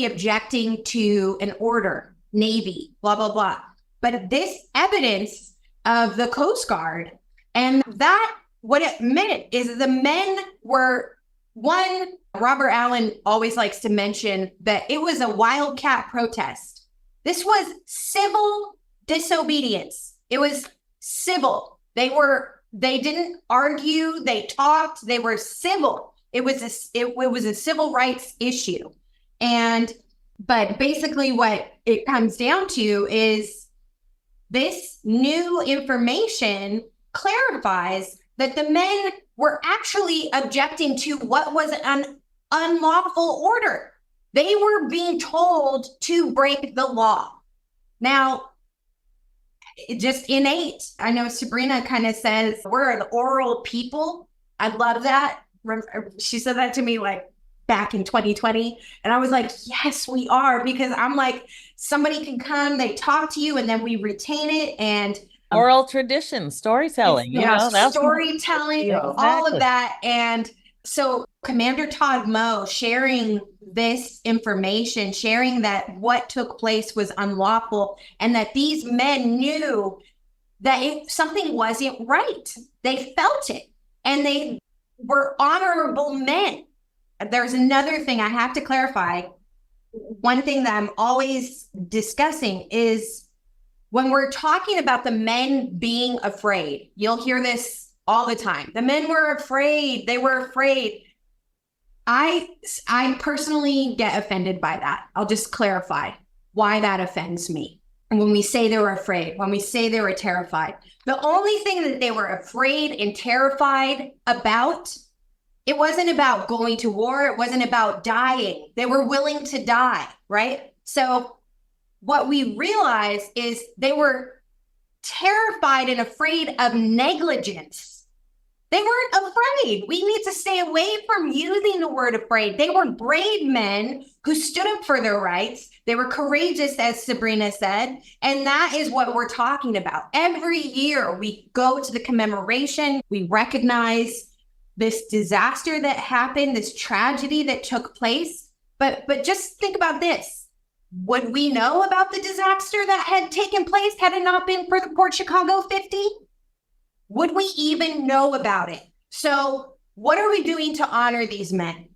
objecting to an order, Navy, blah, blah, blah. But this evidence of the Coast Guard, and that what it meant is the men were, one, Robert Allen always likes to mention that it was a wildcat protest. This was civil disobedience. It was civil. They didn't argue, they talked, they were civil. It was a civil rights issue. But basically what it comes down to is this new information clarifies that the men were actually objecting to what was an unlawful order. They were being told to break the law. Now, just innate. I know Sabrina kind of says we're an oral people. I love that. She said that to me like back in 2020. And I was like, yes, we are. Because I'm like, somebody can come, they talk to you, and then we retain it. And oral tradition, storytelling. That's storytelling, exactly. All of that. And so Commander Todd Moe sharing this information, sharing that what took place was unlawful and that these men knew that something wasn't right. They felt it and they were honorable men. There's another thing I have to clarify. One thing that I'm always discussing is when we're talking about the men being afraid, you'll hear this all the time. The men were afraid. They were afraid. I personally get offended by that. I'll just clarify why that offends me. And when we say they were afraid, when we say they were terrified, the only thing that they were afraid and terrified about, it wasn't about going to war. It wasn't about dying. They were willing to die, right? So what we realize is they were terrified and afraid of negligence. They weren't afraid. We need to stay away from using the word afraid. They were brave men who stood up for their rights. They were courageous, as Sabrina said. And that is what we're talking about. Every year we go to the commemoration. We recognize this disaster that happened, this tragedy that took place. But just think about this. Would we know about the disaster that had taken place had it not been for the Port Chicago 50? would we even know about it? So what are we doing to honor these men?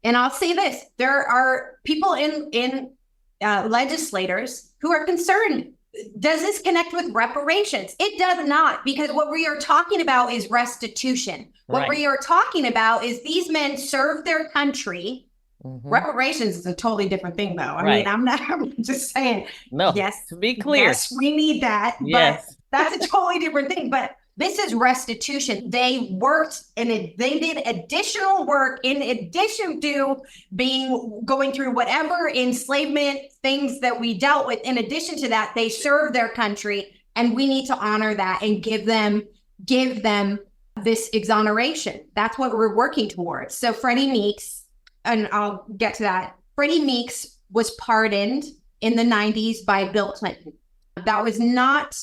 And I'll say this, there are people in legislators who are concerned. Does this connect with reparations? It does not, because what we are talking about is restitution. What we are talking about is these men served their country. Reparations is a totally different thing, though. I mean, I'm just saying, no, yes, to be clear. Yes, we need that. Yes. But that's a totally different thing. But this is restitution. They worked and they did additional work in addition to going through whatever enslavement things that we dealt with. In addition to that, they served their country, and we need to honor that and give them this exoneration. That's what we're working towards. So Freddie Meeks, and I'll get to that. Freddie Meeks was pardoned in the 90s by Bill Clinton. That was not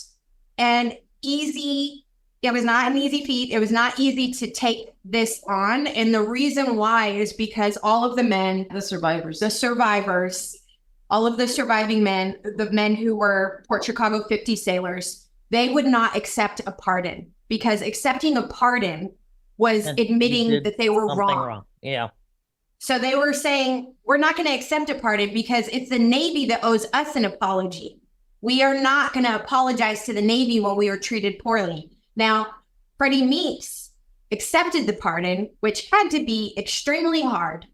an easy feat. It was not easy to take this on. And the reason why is because all of the men, the survivors, all of the surviving men, the men who were Port Chicago 50 sailors, they would not accept a pardon, because accepting a pardon was admitting that they were wrong. Yeah. So they were saying, we're not going to accept a pardon because it's the Navy that owes us an apology. We are not going to apologize to the Navy when we were treated poorly. Now, Freddie Meeks accepted the pardon, which had to be extremely hard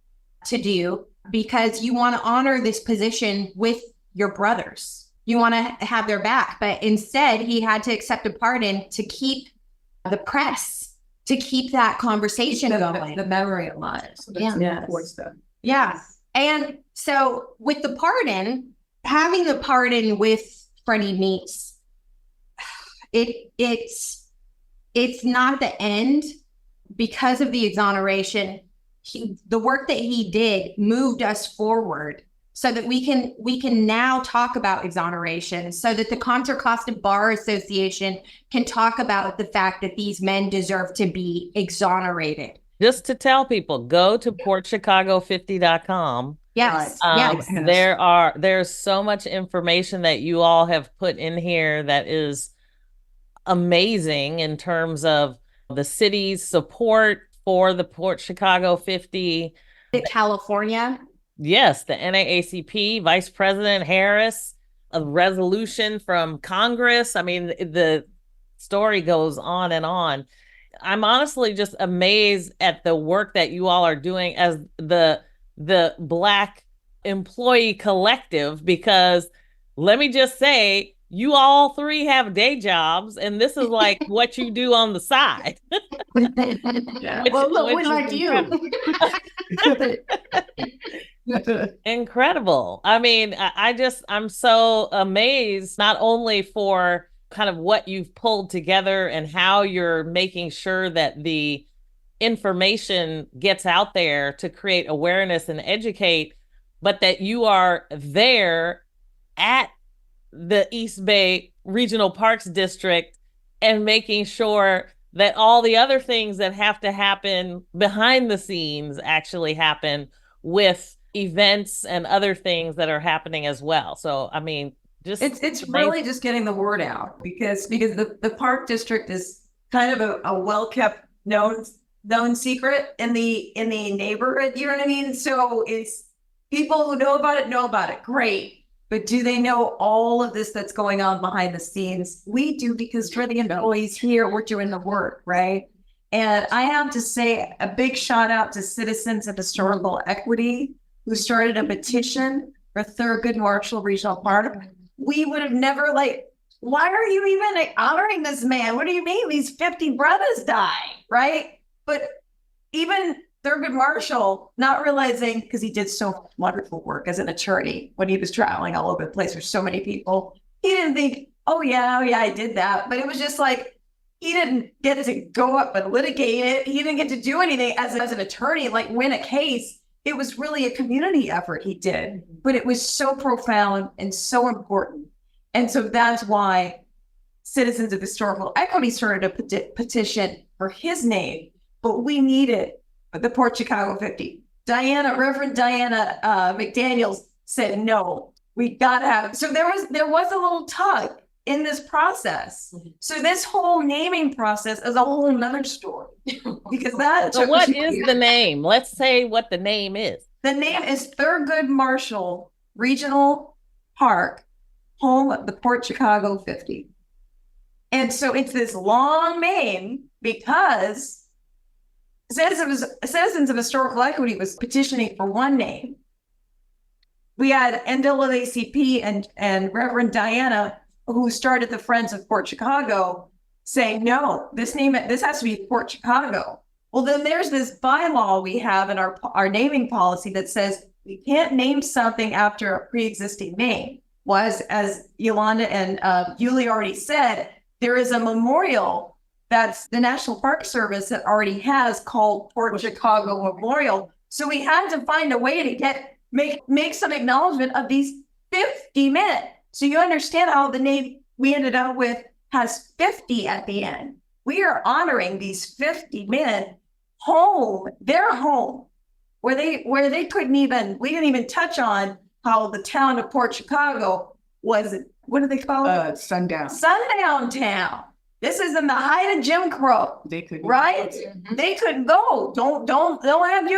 to do, because you want to honor this position with your brothers. You want to have their back. But instead, he had to accept a pardon to keep the press, to keep that conversation going. The memory alive. So Yeah. And so with the pardon, having the pardon with Freddie Meeks, it's not the end. Because of the exoneration, the work that he did moved us forward so that we can now talk about exoneration, so that the Contra Costa Bar Association can talk about the fact that these men deserve to be exonerated. Just to tell people, go to portchicago50.com. Yes. Yes. There's so much information that you all have put in here that is amazing in terms of the city's support for the Port Chicago 50. California. Yes, the NAACP, Vice President Harris, a resolution from Congress. I mean, the story goes on and on. I'm honestly just amazed at the work that you all are doing as the Black employee collective, because let me just say, you all three have day jobs, and this is like what you do on the side. Well, like you. Incredible. I mean, I'm so amazed, not only for kind of what you've pulled together and how you're making sure that the information gets out there to create awareness and educate, but that you are there at the East Bay Regional Parks District and making sure that all the other things that have to happen behind the scenes actually happen, with events and other things that are happening as well. So, I mean, just it's really just getting the word out, because the park district is kind of a well-kept known secret in the neighborhood, you know what I mean? So it's people who know about it, great. But do they know all of this that's going on behind the scenes? We do, because we're the employees here, we're doing the work, right? And I have to say a big shout out to Citizens of Historical Equity, who started a petition for Thurgood Marshall Regional Park. We would have never, why are you even honoring this man? What do you mean? These 50 brothers died, right? But even Thurgood Marshall, not realizing, because he did so wonderful work as an attorney when he was traveling all over the place for so many people, he didn't think, oh yeah, I did that. But it was just like, he didn't get to go up and litigate it. He didn't get to do anything as an attorney, like win a case. It was really a community effort he did, but it was so profound and so important. And so that's why Citizens of Historical Equity started a petition for his name, but we needed the Port Chicago 50. Reverend Diana McDaniels said, no, we gotta have. So there was a little tug, in this process. So this whole naming process is a whole another story. Because that So what is the name? Let's say what the name is. The name is Thurgood Marshall Regional Park, home of the Port Chicago 50. And so it's this long name because Citizens of Historical Equity was petitioning for one name. We had NAACP and Reverend Diana, who started the Friends of Port Chicago, saying, no, this has to be Port Chicago. Well, then there's this bylaw we have in our naming policy that says we can't name something after a pre-existing name. Was, as Yolanda and Yulie already said, there is a memorial that's the National Park Service that already has called Port Chicago Memorial. So we had to find a way to make some acknowledgement of these 50 men. So you understand how the name we ended up with has 50 at the end. We are honoring these 50 men their home, where they couldn't even, we didn't even touch on how the town of Port Chicago was, what do they call it? Sundown. Sundown town. This is in the height of Jim Crow. They could, right? They couldn't go. Don't have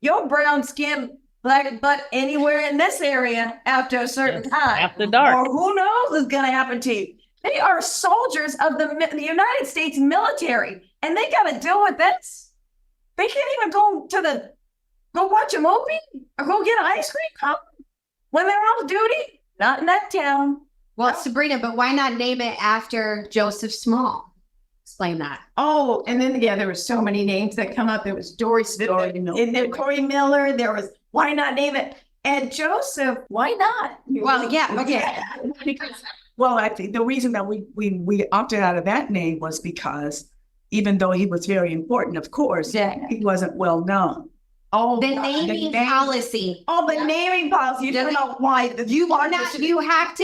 your brown skin black butt anywhere in this area after a certain time. After dark. Or who knows what's going to happen to you. They are soldiers of the United States military, and they got to deal with this. They can't even go watch a movie or go get ice cream when they're off duty. Not in that town. Well, Sabrina, but why not name it after Joseph Small? Explain that. Oh, and then there were so many names that come up. There was Doris Corey Miller. There was, why not name it? And Joseph, why not? Well, yeah, okay. Well, I think the reason that we opted out of that name was because even though he was very important, of course, he wasn't well known. Oh, the naming policy. Oh, the naming policy. You don't know why. You have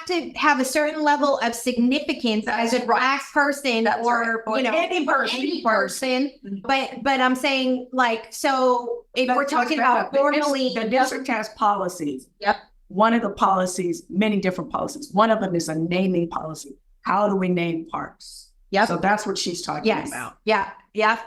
to have a certain level of significance as a black person or any person. But I'm saying, like, so if we're talking about formally, the district has policies. Yep. One of the policies, many different policies. One of them is a naming policy. How do we name parks? Yep. So that's what she's talking about. Yeah.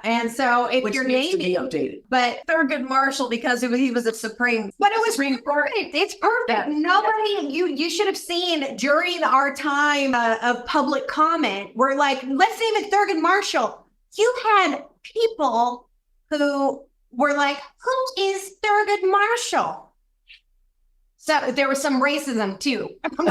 And so if Which you're needs naming, to be updated. But Thurgood Marshall, because he was a Supreme. But it was perfect. It's perfect. Nobody, you should have seen during our time of public comment, we're like, let's name it Thurgood Marshall. You had people who were like, who is Thurgood Marshall? So there was some racism too. I'm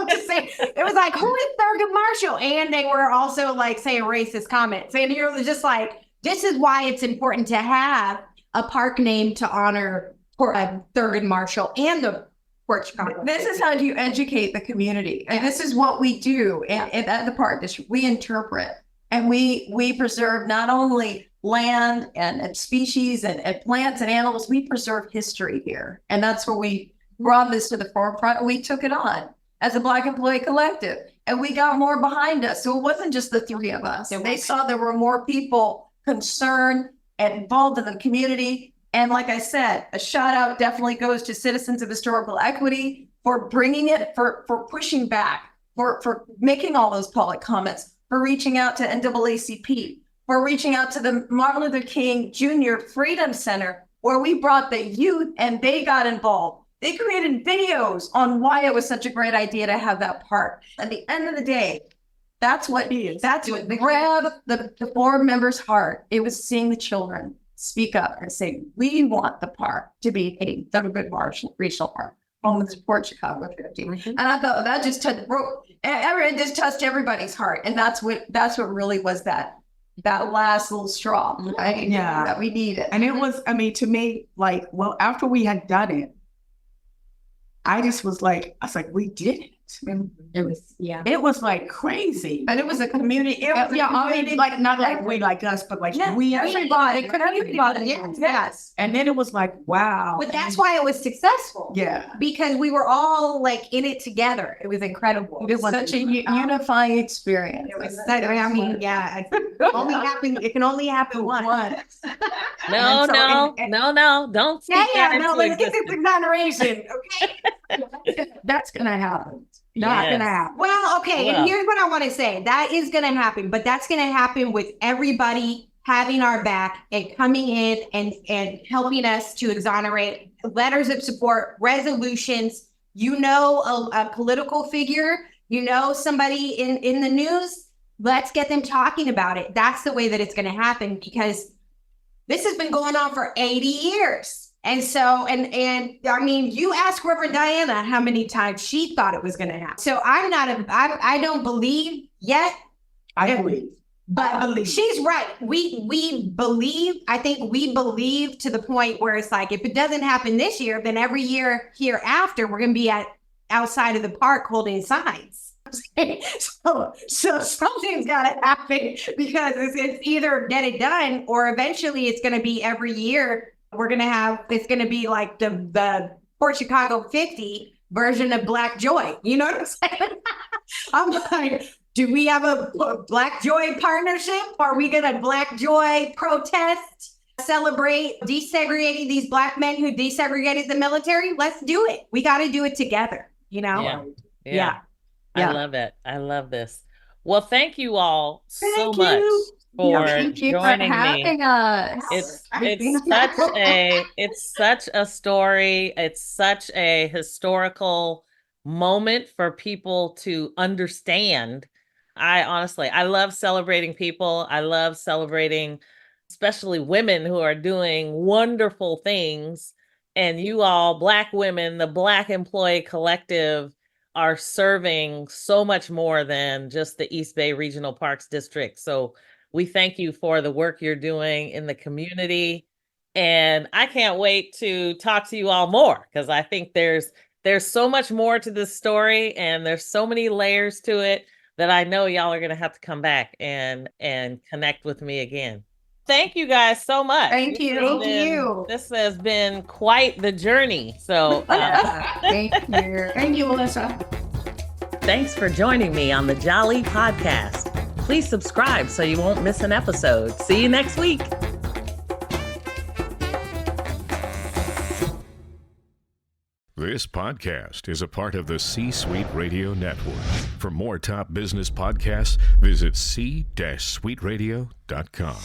just saying, it was like, who is Thurgood Marshall? And they were also like saying racist comments. And you're just like, this is why it's important to have a park name to honor Thurgood Marshall and the Port Chicago. This is how you educate the community. And this is what we do at the park district. We interpret and we preserve not only land and species and plants and animals, we preserve history here. And that's where we brought this to the forefront. We took it on as a Black Employee Collective, and we got more behind us. So it wasn't just the three of us. They saw there were more people concerned and involved in the community. And like I said, a shout out definitely goes to Citizens of Historical Equity for bringing it, for pushing back, for making all those public comments, for reaching out to NAACP, for reaching out to the Martin Luther King Jr. Freedom Center, where we brought the youth and they got involved. They created videos on why it was such a great idea to have that park. At the end of the day, that's what grabbed the board member's heart. It was seeing the children speak up and say, we want the park to be a Thurgood Marshall Regional Park, home of the Port Chicago 50. And I thought that just touched everybody's heart. And that's what really was that last little straw, right? Yeah. That we needed. And it was, I mean, to me, like, well, after we had done it, I was like, we did it. It was like crazy. And it was a community. I mean, like, not like we like us, but like we everybody. Yes. And then it was like, wow. But that's why it was successful. Yeah. Because we were all like in it together. It was incredible. It was such a unifying experience. It was such, I mean, yeah. It can only happen once. No, don't. Let's get this exoneration. Okay. That's gonna happen. Not Yes. gonna happen. Well, okay, Well. and here's what I want to say. That is going to happen, but that's going to happen with everybody having our back and coming in and helping us to exonerate, letters of support, resolutions. You know, a political figure, you know, somebody in the news, let's get them talking about it. That's the way that it's going to happen, because this has been going on for 80 years. And so, and I mean, you ask Reverend Diana how many times she thought it was going to happen. So I don't believe yet, I believe. but I believe. she's right. We believe, I think we believe to the point where it's like, if it doesn't happen this year, then every year hereafter, we're going to be outside of the park holding signs. So something's got to happen, because it's either get it done, or eventually it's going to be every year. We're going to have, it's going to be like the Port Chicago 50 version of Black Joy. You know what I'm saying? I'm like, do we have a Black Joy partnership? Are we going to Black Joy protest, celebrate desegregating these Black men who desegregated the military? Let's do it. We got to do it together, you know? Yeah. Yeah. I love it. I love this. Well, thank you all so Thank much you. for Thank you for joining me. having us. It's such a story. It's such a historical moment for people to understand. I love celebrating people. I love celebrating especially women who are doing wonderful things. And you all, Black women, the Black Employee Collective, are serving so much more than just the East Bay Regional Parks District. So we thank you for the work you're doing in the community. And I can't wait to talk to you all more, because I think there's so much more to this story, and there's so many layers to it that I know y'all are going to have to come back and connect with me again. Thank you guys so much. Thank you. This has been quite the journey. So Thank you. Thank you, Melyssa. Thanks for joining me on the Jali podcast. Please subscribe so you won't miss an episode. See you next week. This podcast is a part of the C-Suite Radio Network. For more top business podcasts, visit c-suiteradio.com.